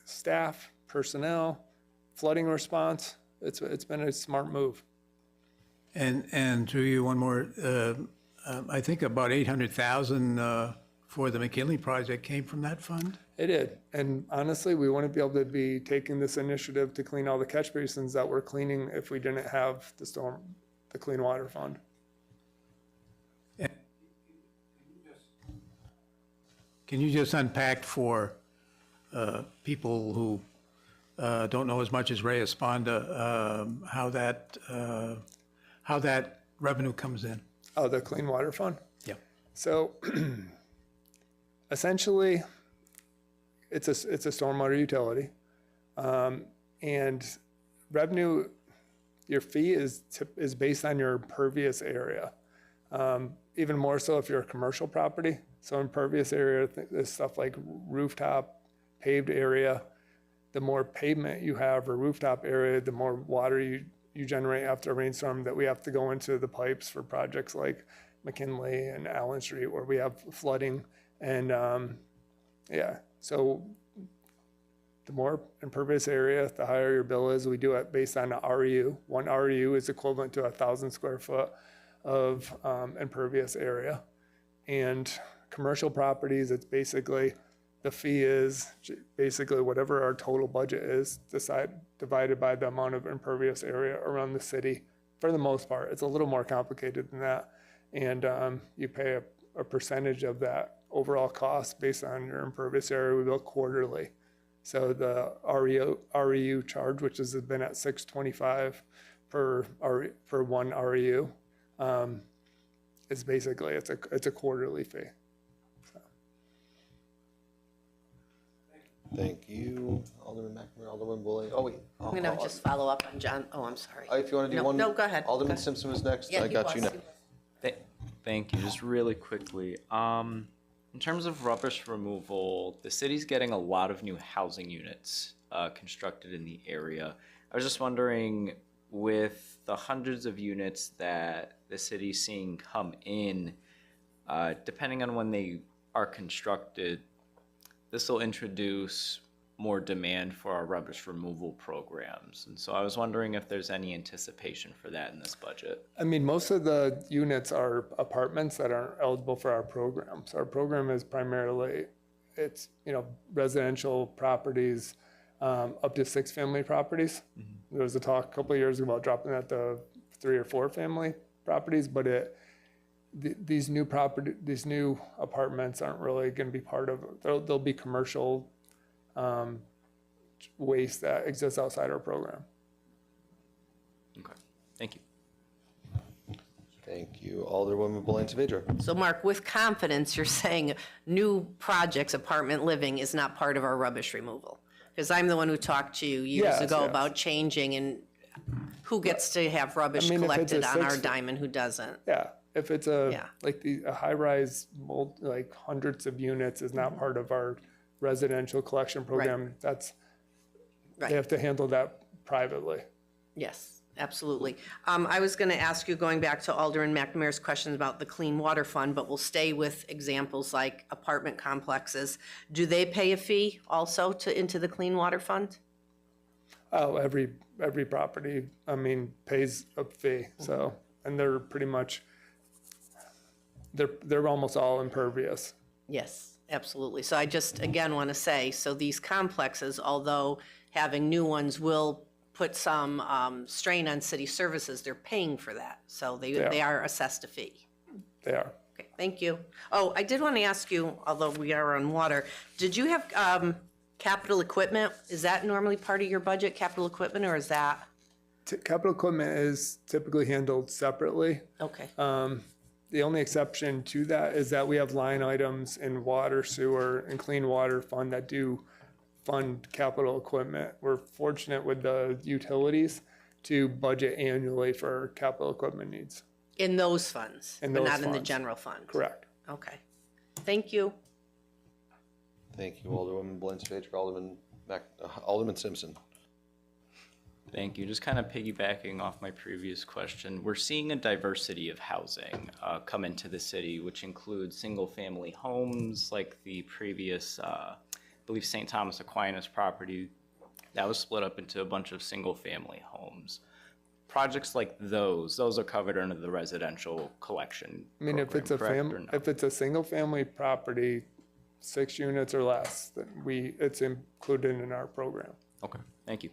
staff, personnel, flooding response. It's been a smart move. And to you, one more, I think about 800,000 for the McKinley project came from that fund? It did. And honestly, we wouldn't be able to be taking this initiative to clean all the catch basins that we're cleaning if we didn't have the Clean Water Fund. Can you just unpack for people who don't know as much as Ray Esponda, how that revenue comes in? Oh, the Clean Water Fund? Yeah. So essentially, it's a stormwater utility. And revenue, your fee is based on your impervious area. Even more so if you're a commercial property. So impervious area, there's stuff like rooftop, paved area. The more pavement you have or rooftop area, the more water you generate after a rainstorm that we have to go into the pipes for projects like McKinley and Allen Street where we have flooding. And yeah, so the more impervious area, the higher your bill is. We do it based on a REU. One REU is equivalent to 1,000 square foot of impervious area. And commercial properties, it's basically, the fee is basically whatever our total budget is, divided by the amount of impervious area around the city. For the most part, it's a little more complicated than that. And you pay a percentage of that overall cost based on your impervious area. We bill quarterly. So the REU charge, which has been at $625 per one REU, is basically, it's a quarterly fee. So. Thank you, Alderman McNamara, Alderman Bully. Oh, wait. I'm going to just follow up on John. Oh, I'm sorry. If you want to do one. No, go ahead. Alderman Simpson was next. Yeah, I got you next. Thank you. Just really quickly, in terms of rubbish removal, the city's getting a lot of new housing units constructed in the area. I was just wondering, with the hundreds of units that the city's seeing come in, depending on when they are constructed, this will introduce more demand for our rubbish removal programs. And so I was wondering if there's any anticipation for that in this budget. I mean, most of the units are apartments that aren't eligible for our program. So our program is primarily, it's, residential properties, up to 6 family properties. Mm-hmm. There was a talk a couple of years ago about dropping that to 3 or 4 family properties, but these new apartments aren't really going to be part of it. There'll be commercial waste that exists outside our program. Okay, thank you. Thank you, Alderwoman Belanger-Vidra. So Mark, with confidence, you're saying new projects, apartment living is not part of our rubbish removal? Because I'm the one who talked to you years ago about changing and who gets to have rubbish collected on our dime and who doesn't. Yeah, If it's Yeah. a high-rise, like hundreds of units is not part of our residential collection program, Right. they have to handle that privately. Yes, absolutely. I was going to ask you, going back to Alderman McNamara's questions about the Clean Water Fund, but we'll stay with examples like apartment complexes. Do they pay a fee also into the Clean Water Fund? Oh, every property, pays a fee, so, and they're pretty much, they're almost all impervious. Yes, absolutely. So I just, again, want to say, so these complexes, although having new ones will put some strain on city services, they're paying for that. So they are assessed a fee. They are. Okay, thank you. Oh, I did want to ask you, although we are on water, did you have capital equipment? Is that normally part of your budget, capital equipment, or is that? Capital equipment is typically handled separately. Okay. The only exception to that is that we have line items in water, sewer, and clean water fund that do fund capital equipment. We're fortunate with the utilities to budget annually for capital equipment needs. In those funds, In but those not in the funds. general fund? Correct. Okay. Thank you. Thank you, Alderwoman Blanchard, Alderman Simpson. Thank you. Just kind of piggybacking off my previous question, we're seeing a diversity of housing come into the city, which includes single-family homes like the previous, I believe, St. Thomas Aquinas property. That was split up into a bunch of single-family homes. Projects like those are covered under the residential collection program, If it's a correct, or no? if it's a single family property, 6 units or less, then it's included in our program. Okay, thank you.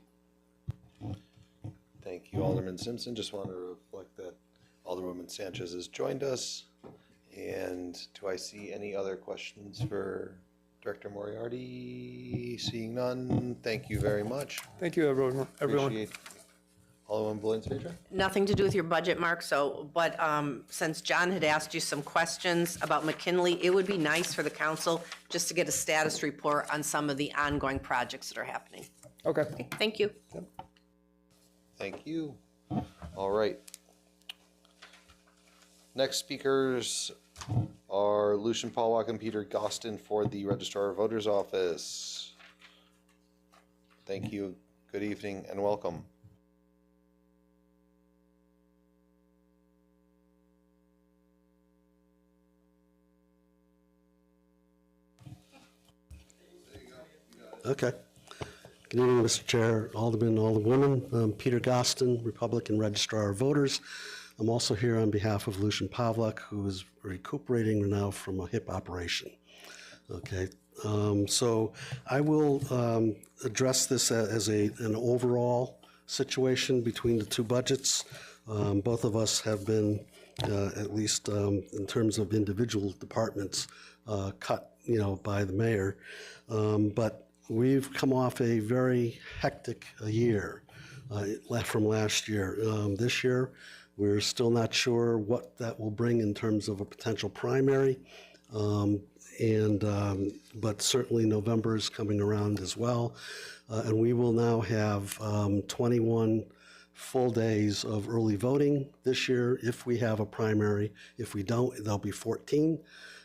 Thank you, Alderman Simpson. Just wanted to reflect that Alderwoman Sanchez has joined us. And do I see any other questions for Director Moriarty? Seeing none, thank you very much. Thank you, everyone. Appreciate Alderwoman Blanchard. Nothing to do with your budget, Mark, but since John had asked you some questions about McKinley, it would be nice for the council just to get a status report on some of the ongoing projects that are happening. Okay. Thank you. Thank you. All right. Next speakers are Lucian Paulwalk and Peter Gostin for the Registrar of Voters Office. Thank you. Good evening and welcome. Okay. Good evening, Mr. Chair, Alderman, Alderwoman. I'm Peter Gostin, Republican Registrar of Voters. I'm also here on behalf of Lucian Pavlak, who is recuperating now from a hip operation. Okay, so I will address this as an overall situation between the two budgets. Both of us have been, at least in terms of individual departments, cut, by the mayor. But we've come off a very hectic year from last year. This year, we're still not sure what that will bring in terms of a potential primary, but certainly November is coming around as well. And we will now have 21 full days of early voting this year if we have a primary. If we don't, there'll be 14.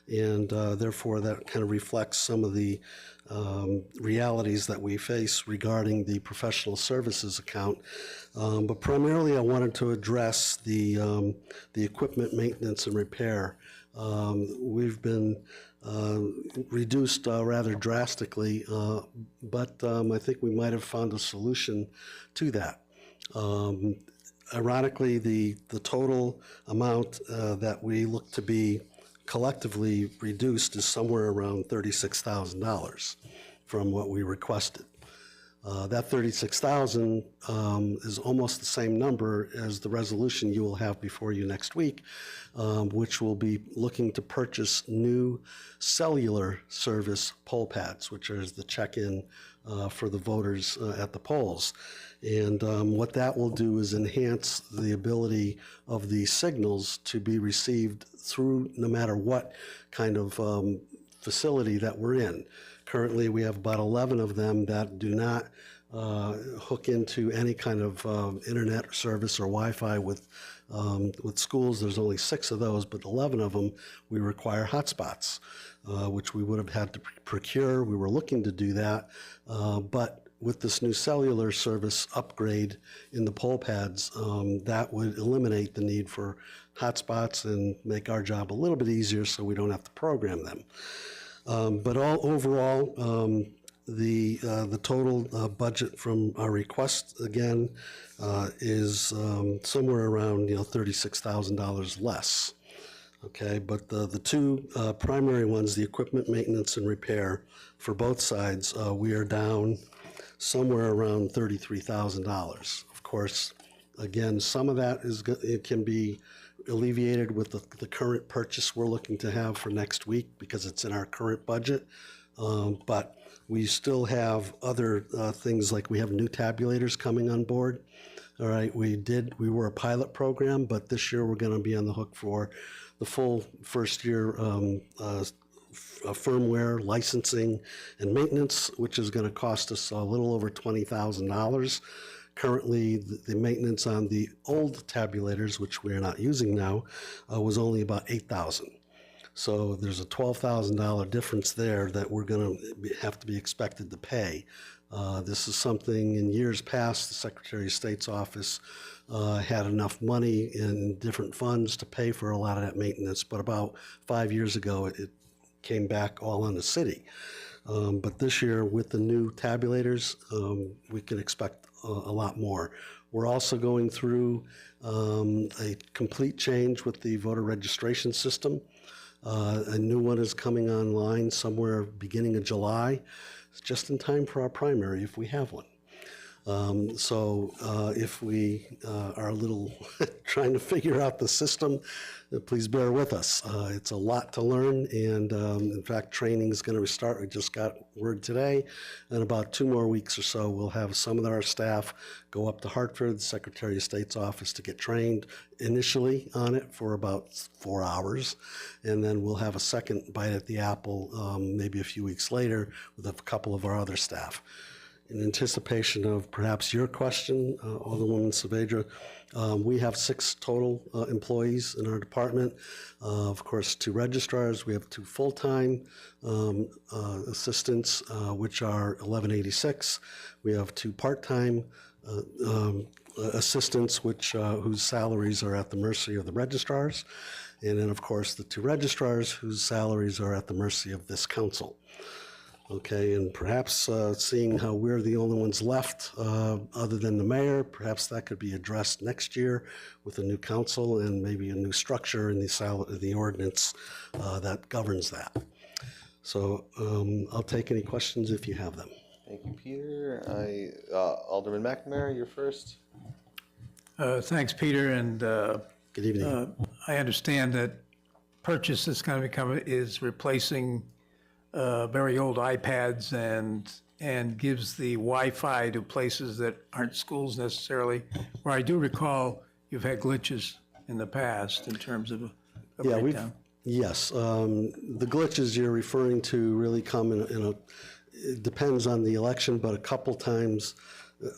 And therefore, that kind of reflects some of the realities that we face regarding the professional services account. But primarily, I wanted to address the equipment maintenance and repair. We've been reduced rather drastically, but I think we might have found a solution to that. Ironically, the total amount that we look to be collectively reduced is somewhere around $36,000 from what we requested. That $36,000 is almost the same number as the resolution you will have before you next week, which will be looking to purchase new cellular service poll pads, which is the check-in for the voters at the polls. And what that will do is enhance the ability of the signals to be received through no matter what kind of facility that we're in. Currently, we have about 11 of them that do not hook into any kind of internet service or Wi-Fi with schools. There's only 6 of those, but 11 of them we require hotspots, which we would have had to procure. We were looking to do that, but with this new cellular service upgrade in the pole pads, that would eliminate the need for hotspots and make our job a little bit easier so we don't have to program them. But overall, the total budget from our request, again, is somewhere around $36,000 less. Okay, but the two primary ones, the equipment maintenance and repair, for both sides, we are down somewhere around $33,000. Of course, again, some of that it can be alleviated with the current purchase we're looking to have for next week because it's in our current budget. But we still have other things, like we have new tabulators coming on board. All right, we were a pilot program, but this year we're going to be on the hook for the full first year firmware licensing and maintenance, which is going to cost us a little over $20,000. Currently, the maintenance on the old tabulators, which we're not using now, was only about $8,000. So there's a $12,000 difference there that we're going to have to be expected to pay. This is something in years past, the Secretary of State's office had enough money in different funds to pay for a lot of that maintenance, but about 5 years ago, it came back all on the city. But this year, with the new tabulators, we can expect a lot more. We're also going through a complete change with the voter registration system. A new one is coming online somewhere beginning of July. It's just in time for our primary if we have one. So if we are a little trying to figure out the system, please bear with us. It's a lot to learn, and in fact, training is going to start. We just got word today. In about 2 more weeks or so, we'll have some of our staff go up to Hartford, the Secretary of State's office, to get trained initially on it for about 4 hours, and then we'll have a second bite at the apple maybe a few weeks later with a couple of our other staff. In anticipation of perhaps your question, Alderwoman Saavedra, we have 6 total employees in our department. Of course, 2 registrars. We have 2 full-time assistants, which are $11.86. We have 2 part-time assistants, whose salaries are at the mercy of the registrars. And then, of course, the 2 registrars whose salaries are at the mercy of this council. Okay, and perhaps seeing how we're the only ones left other than the mayor, perhaps that could be addressed next year with a new council and maybe a new structure in the ordinance that governs that. So I'll take any questions if you have them. Thank you, Peter. Alderman McNamara, you're first. Thanks, Peter, and good evening. I understand that purchase is going to is replacing very old iPads and gives the Wi-Fi to places that aren't schools necessarily, where I do recall you've had glitches in the past in terms of a breakdown. Yes. The glitches you're referring to really come it depends on the election, but a couple times,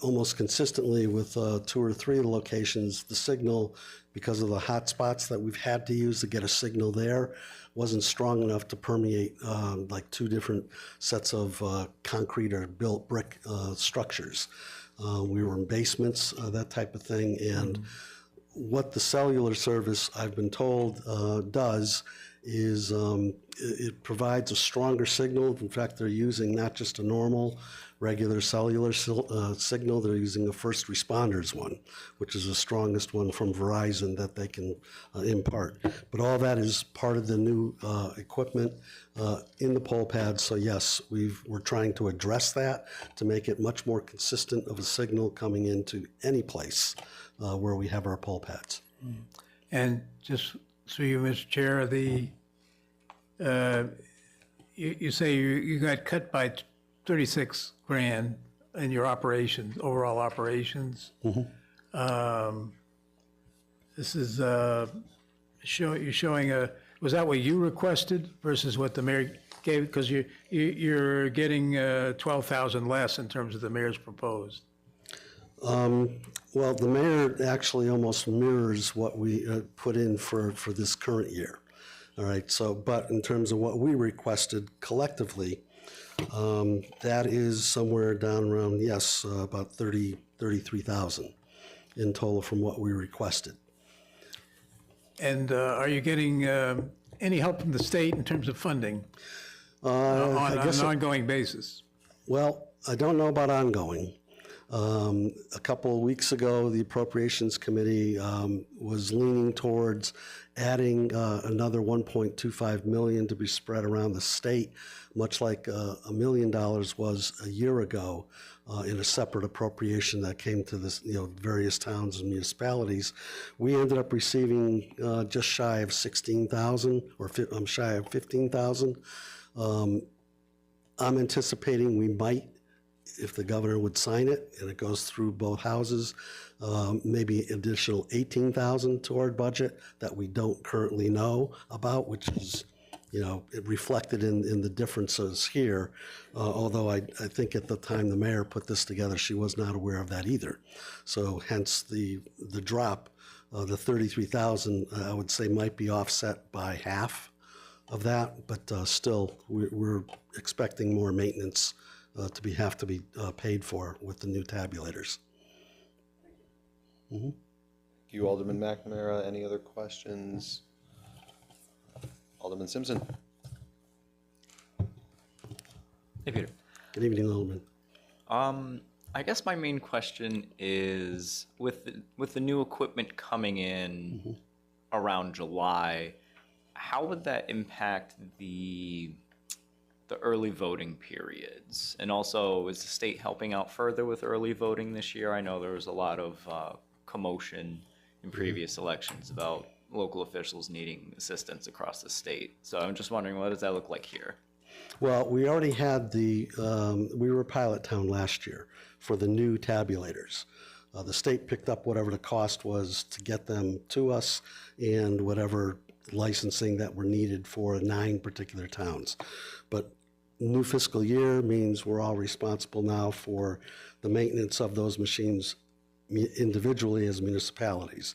almost consistently with 2 or 3 locations, the signal, because of the hot spots that we've had to use to get a signal there, wasn't strong enough to permeate like 2 different sets of concrete or built brick structures. We were in basements, that type of thing. And what the cellular service, I've been told, does is it provides a stronger signal. In fact, they're using not just a normal regular cellular signal, they're using a first responders one, which is the strongest one from Verizon that they can impart. But all that is part of the new equipment in the pole pads. So yes, we're trying to address that to make it much more consistent of a signal coming into any place where we have our pole pads. And just through you, Mr. Chair, you say you got cut by 36 grand in your operations, overall operations. Mm-hmm. This is you're showing a was that what you requested versus what the mayor gave? Because you're getting 12,000 less in terms of the mayor's proposed. Well, the mayor actually almost mirrors what we put in for this current year. All right, so, but in terms of what we requested collectively, that is somewhere down around, yes, about 33,000 in total from what we requested. And are you getting any help from the state in terms of funding on an ongoing basis? Well, I don't know about ongoing. A couple of weeks ago, the Appropriations Committee was leaning towards adding another $1.25 million to be spread around the state, much like $1 million was a year ago in a separate appropriation that came to this, various towns and municipalities. We ended up receiving just shy of 16,000, or I'm shy of 15,000. I'm anticipating we might, if the governor would sign it and it goes through both houses, maybe additional 18,000 to our budget that we don't currently know about, which is, it reflected in the differences here. Although I think at the time the mayor put this together, she was not aware of that either. So hence the drop, the 33,000, I would say might be offset by half of that, but still we're expecting more maintenance to have to be paid for with the new tabulators. Thank you, Alderman McNamara. Any other questions? Alderman Simpson. Hey, Peter. Good evening, Alderman. I guess my main question is with the new equipment coming in around July, how would that impact the early voting periods? And also, is the state helping out further with early voting this year? I know there was a lot of commotion in previous elections about local officials needing assistance across the state. So I'm just wondering, what does that look like here? Well, we already had we were a pilot town last year for the new tabulators. The state picked up whatever the cost was to get them to us and whatever licensing that were needed for 9 particular towns. But new fiscal year means we're all responsible now for the maintenance of those machines individually as municipalities.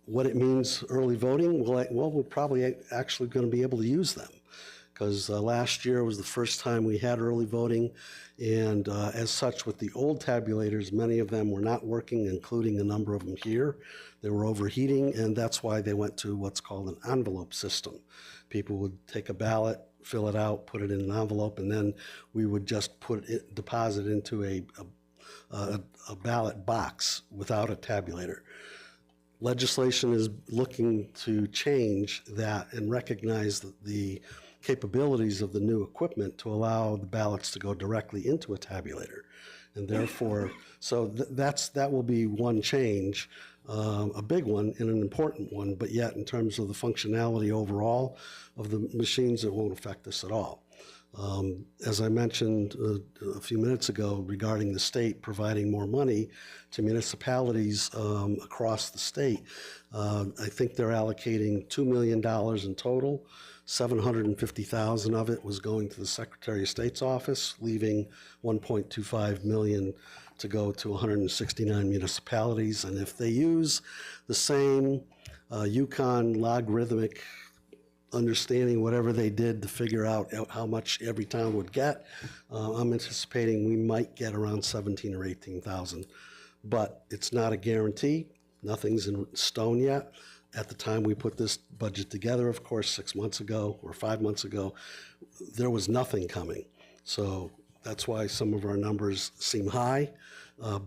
What it means early voting, well, we're probably actually going to be able to use them, because last year was the first time we had early voting, and as such with the old tabulators, many of them were not working, including a number of them here. They were overheating, and that's why they went to what's called an envelope system. People would take a ballot, fill it out, put it in an envelope, and then we would just deposit into a ballot box without a tabulator. Legislation is looking to change that and recognize the capabilities of the new equipment to allow the ballots to go directly into a tabulator. And therefore, so that will be one change, a big one and an important one, but yet in terms of the functionality overall of the machines, it won't affect us at all. As I mentioned a few minutes ago regarding the state providing more money to municipalities across the state, I think they're allocating $2 million in total. $750,000 of it was going to the Secretary of State's office, leaving $1.25 million to go to 169 municipalities. And if they use the same Yukon logarithmic understanding, whatever they did to figure out how much every town would get, I'm anticipating we might get around 17 or 18,000. But it's not a guarantee. Nothing's in stone yet. At the time we put this budget together, of course, 6 months ago or 5 months ago, there was nothing coming. So that's why some of our numbers seem high,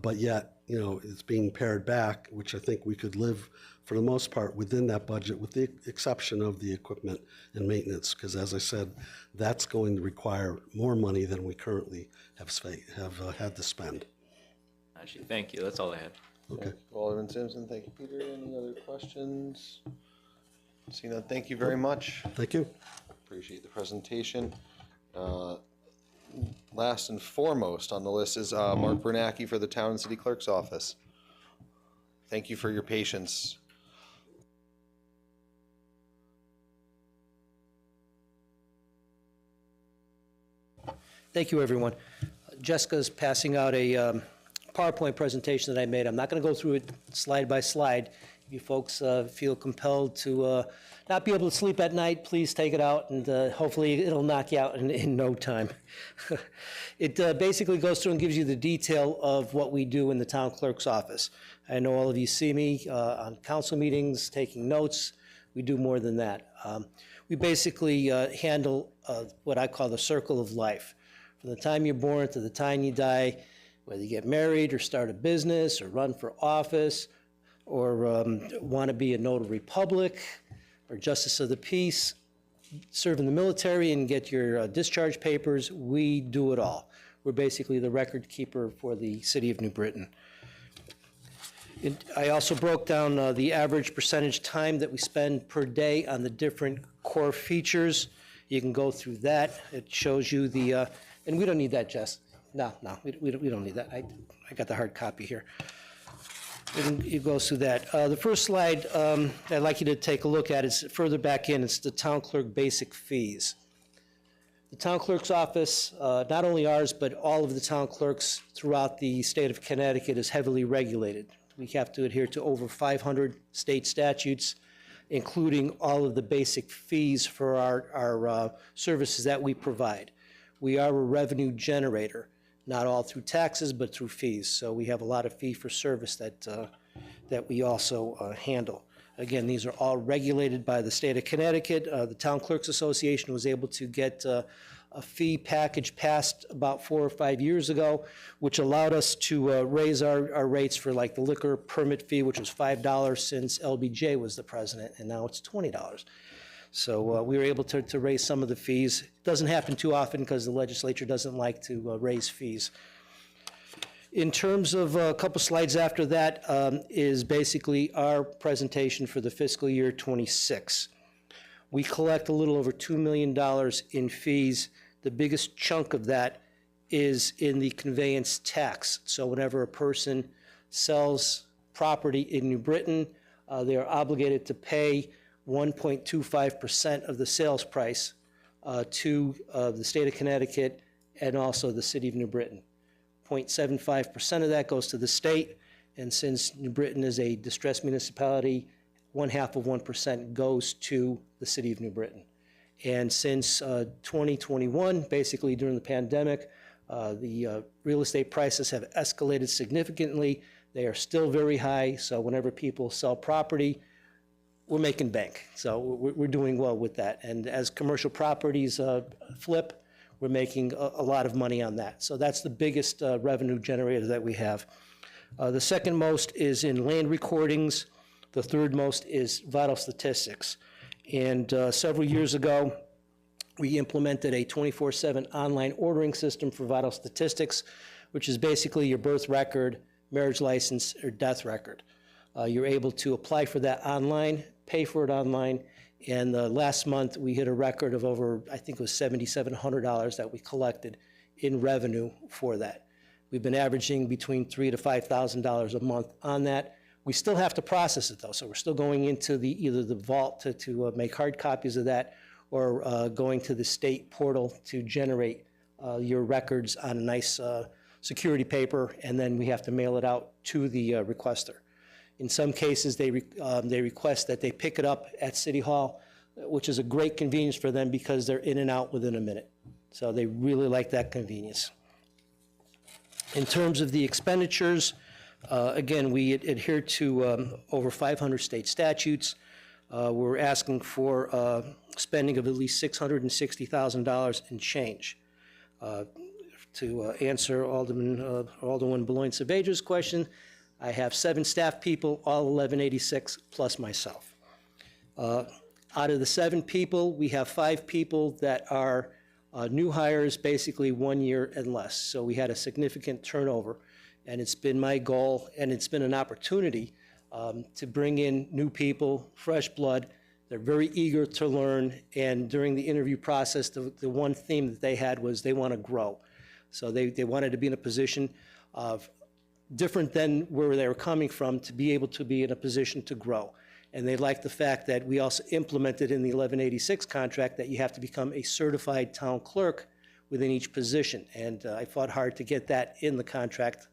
but yet, it's being pared back, which I think we could live for the most part within that budget, with the exception of the equipment and maintenance, because as I said, that's going to require more money than we currently have had to spend. Actually, thank you. That's all I had. Okay. Thank you, Alderman Simpson. Thank you, Peter. Any other questions? Seeing none, thank you very much. Thank you. Appreciate the presentation. Last and foremost on the list is Mark Bernacki for the Town and City Clerk's Office. Thank you for your patience. Thank you, everyone. Jessica's passing out a PowerPoint presentation that I made. I'm not going to go through it slide by slide. If you folks feel compelled to not be able to sleep at night, please take it out, and hopefully it'll knock you out in no time. It basically goes through and gives you the detail of what we do in the town clerk's office. I know all of you see me on council meetings, taking notes. We do more than that. We basically handle what I call the circle of life. From the time you're born to the time you die, whether you get married or start a business or run for office or want to be a notary public or justice of the peace, serve in the military and get your discharge papers, we do it all. We're basically the record keeper for the city of New Britain. I also broke down the average percentage time that we spend per day on the different core features. You can go through that. It shows you the, and we don't need that, Jess. No, we don't need that. I got the hard copy here. It goes through that. The first slide I'd like you to take a look at is further back in. It's the town clerk basic fees. The town clerk's office, not only ours, but all of the town clerks throughout the state of Connecticut is heavily regulated. We have to adhere to over 500 state statutes, including all of the basic fees for our services that we provide. We are a revenue generator, not all through taxes, but through fees. So we have a lot of fee for service that we also handle. Again, these are all regulated by the state of Connecticut. The Town Clerks Association was able to get a fee package passed about 4 or 5 years ago, which allowed us to raise our rates for like the liquor permit fee, which was $5 since LBJ was the president, and now it's $20. So we were able to raise some of the fees. It doesn't happen too often because the legislature doesn't like to raise fees. In terms of a couple slides after that is basically our presentation for the fiscal year 26. We collect a little over $2 million in fees. The biggest chunk of that is in the conveyance tax. So whenever a person sells property in New Britain, they are obligated to pay 1.25% of the sales price to the state of Connecticut and also the city of New Britain. 0.75% of that goes to the state, and since New Britain is a distressed municipality, 0.5% goes to the city of New Britain. And since 2021, basically during the pandemic, the real estate prices have escalated significantly. They are still very high, so whenever people sell property, we're making bank. So we're doing well with that. And as commercial properties flip, we're making a lot of money on that. So that's the biggest revenue generator that we have. The second most is in land recordings. The third most is vital statistics. And several years ago, we implemented a 24/7 online ordering system for vital statistics, which is basically your birth record, marriage license, or death record. You're able to apply for that online, pay for it online, and last month we hit a record of over, I think it was $7,700 that we collected in revenue for that. We've been averaging between $3,000 to $5,000 a month on that. We still have to process it though, so we're still going into either the vault to make hard copies of that, or going to the state portal to generate your records on a nice security paper, and then we have to mail it out to the requester. In some cases, they request that they pick it up at City Hall, which is a great convenience for them because they're in and out within a minute. So they really like that convenience. In terms of the expenditures, again, we adhere to over 500 state statutes. We're asking for spending of at least $660,000 in change. To answer Alderman Beloin-Savage's question, I have 7 staff people, all 1186, plus myself. Out of the 7 people, we have 5 people that are new hires, basically 1 year and less. So we had a significant turnover, and it's been my goal, and it's been an opportunity to bring in new people, fresh blood. They're very eager to learn, and during the interview process, the one theme that they had was they want to grow. So they wanted to be in a position of different than where they were coming from, to be able to be in a position to grow. And they liked the fact that we also implemented in the 1186 contract that you have to become a certified town clerk within each position. And I fought hard to get that in the contract,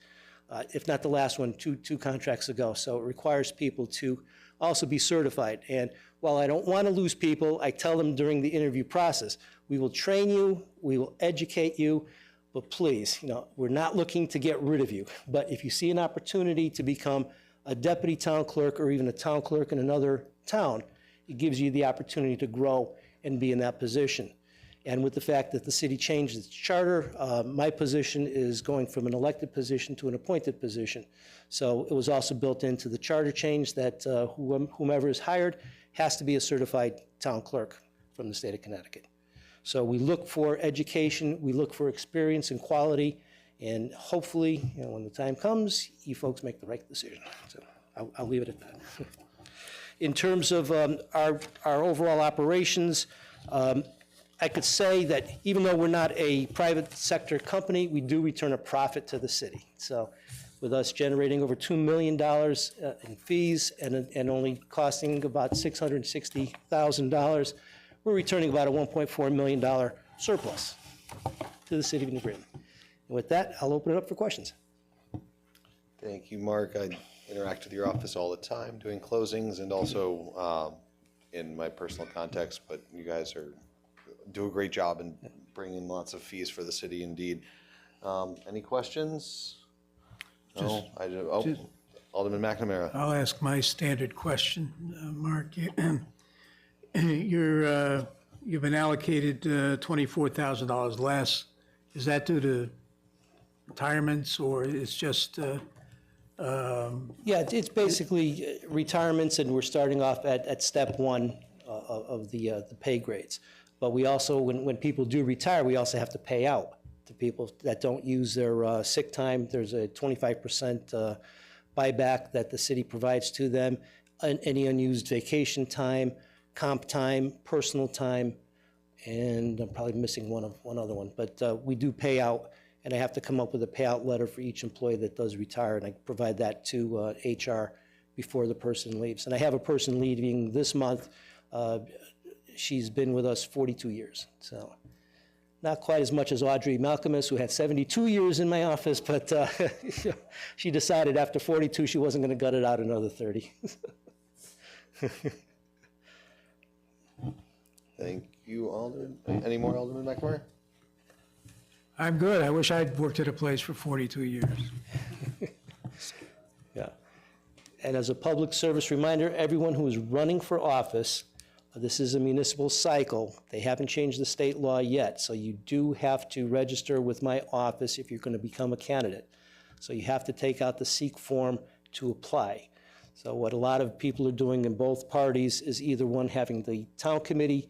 if not the last one, two contracts ago. So it requires people to also be certified. And while I don't want to lose people, I tell them during the interview process, we will train you, we will educate you, but please, we're not looking to get rid of you. But if you see an opportunity to become a deputy town clerk or even a town clerk in another town, it gives you the opportunity to grow and be in that position. And with the fact that the city changed its charter, my position is going from an elected position to an appointed position. So it was also built into the charter change that whomever is hired has to be a certified town clerk from the state of Connecticut. So we look for education, we look for experience and quality, and hopefully, when the time comes, you folks make the right decision. So I'll leave it at that. In terms of our overall operations, I could say that even though we're not a private sector company, we do return a profit to the city. So with us generating over $2 million in fees and only costing about $660,000, we're returning about a $1.4 million surplus to the city of New Britain. And with that, I'll open it up for questions. Thank you, Mark. I interact with your office all the time doing closings and also in my personal context, but you guys do a great job in bringing lots of fees for the city indeed. Any questions? No, I do. Alderman McNamara. I'll ask my standard question, Mark. You've been allocated $24,000 less. Is that due to retirements, or it's just? Yeah, it's basically retirements, and we're starting off at step one of the pay grades. But we also, when people do retire, we also have to pay out to people that don't use their sick time. There's a 25% buyback that the city provides to them, any unused vacation time, comp time, personal time, and I'm probably missing one other one. But we do pay out, and I have to come up with a payout letter for each employee that does retire, and I provide that to HR before the person leaves. And I have a person leaving this month. She's been with us 42 years, so not quite as much as Audrey Malcolmus, who had 72 years in my office, but she decided after 42 she wasn't going to gut it out another 30. Thank you, Alderman. Any more, Alderman McNamara? I'm good. I wish I'd worked at a place for 42 years. Yeah. And as a public service reminder, everyone who is running for office, this is a municipal cycle. They haven't changed the state law yet, so you do have to register with my office if you're going to become a candidate. So you have to take out the SEEK form to apply. So what a lot of people are doing in both parties is either one, having the town committee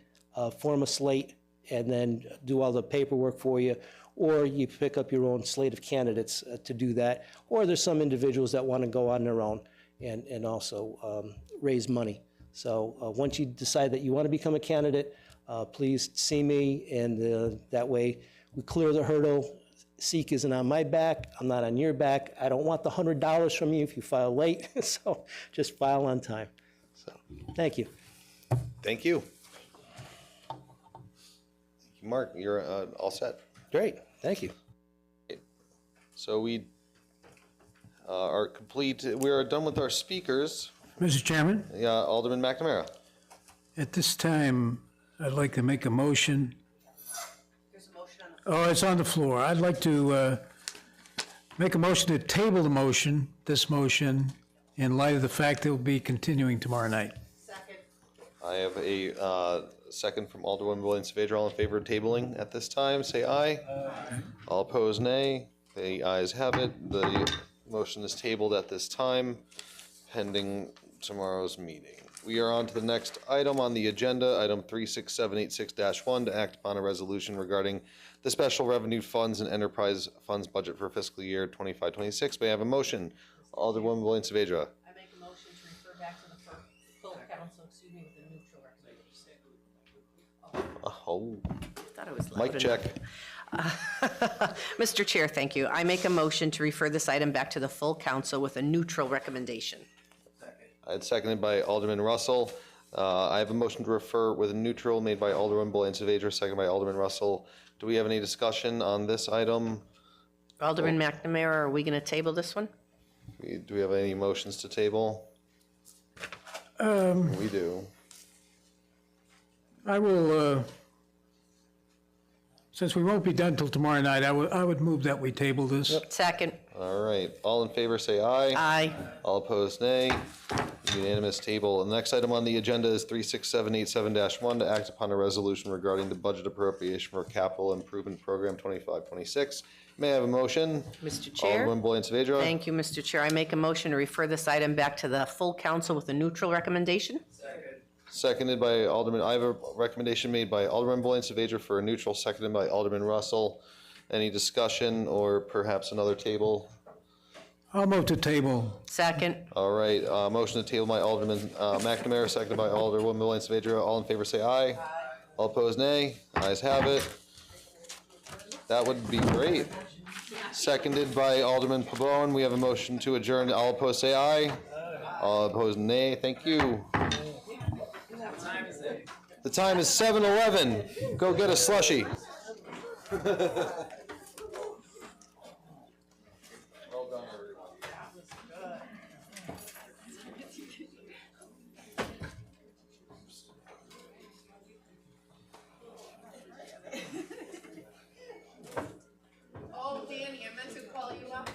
form a slate and then do all the paperwork for you, or you pick up your own slate of candidates to do that, or there's some individuals that want to go on their own and also raise money. So once you decide that you want to become a candidate, please see me, and that way we clear the hurdle. SEEK isn't on my back, I'm not on your back. I don't want the $100 from you if you file late, so just file on time. So, thank you. Thank you. Mark, you're all set. Great, thank you. So we are complete. We are done with our speakers. Mr. Chairman? Yeah, Alderman McNamara. At this time, I'd like to make a motion. There's a motion on the floor. Oh, it's on the floor. I'd like to make a motion to table the motion, this motion, in light of the fact that we'll be continuing tomorrow night. Second. I have a second from Alderwoman Williams-Saavedra. All in favor of tabling at this time, say aye. Aye. All opposed, nay. The ayes have it. The motion is tabled at this time, pending tomorrow's meeting. We are on to the next item on the agenda, item 36786-1, to act upon a resolution regarding the special revenue funds and enterprise funds budget for fiscal year 25-26. May I have a motion? Alderwoman Williams-Saavedra. I make a motion to refer back to the full council, excuse me, with a neutral recommendation. Oh. I thought it was loud Mic check. Mr. Chair, thank you. I make a motion to refer this item back to the full council with a neutral recommendation. I had seconded by Alderman Russell. I have a motion to refer with a neutral made by Alderman Williams-Saavedra, seconded by Alderman Russell, Do we have any discussion on this item? Alderman McNamara, are we going to table this one? Do we have any motions to table? We do. I will, since we won't be done till tomorrow night, I would move that we table this. Second. All right, all in favor say aye. Aye. All opposed, nay. Unanimous table. The next item on the agenda is 36787-1 to act upon a resolution regarding the budget appropriation for capital improvement program 2526. May I have a motion? Mr. Chair. Alderman Boyd Saavedra. Thank you, Mr. Chair. I make a motion to refer this item back to the full council with a neutral recommendation. Seconded by Alderman, I have a recommendation made by Alderman Boyd Saavedra for a neutral, seconded by Alderman Russell. Any discussion or perhaps another table? I'll move to table. Second. All right, motion to table by Alderman McNamara, seconded by Alderwoman Boyd Saavedra. All in favor say aye. All opposed, nay. Ayes have it. That would be great. Seconded by Alderman Pabon. We have a motion to adjourn. All opposed say aye. All opposed, nay. Thank you. The time is 7:11. Go get a slushie. Oh, Danny, I meant to call you up.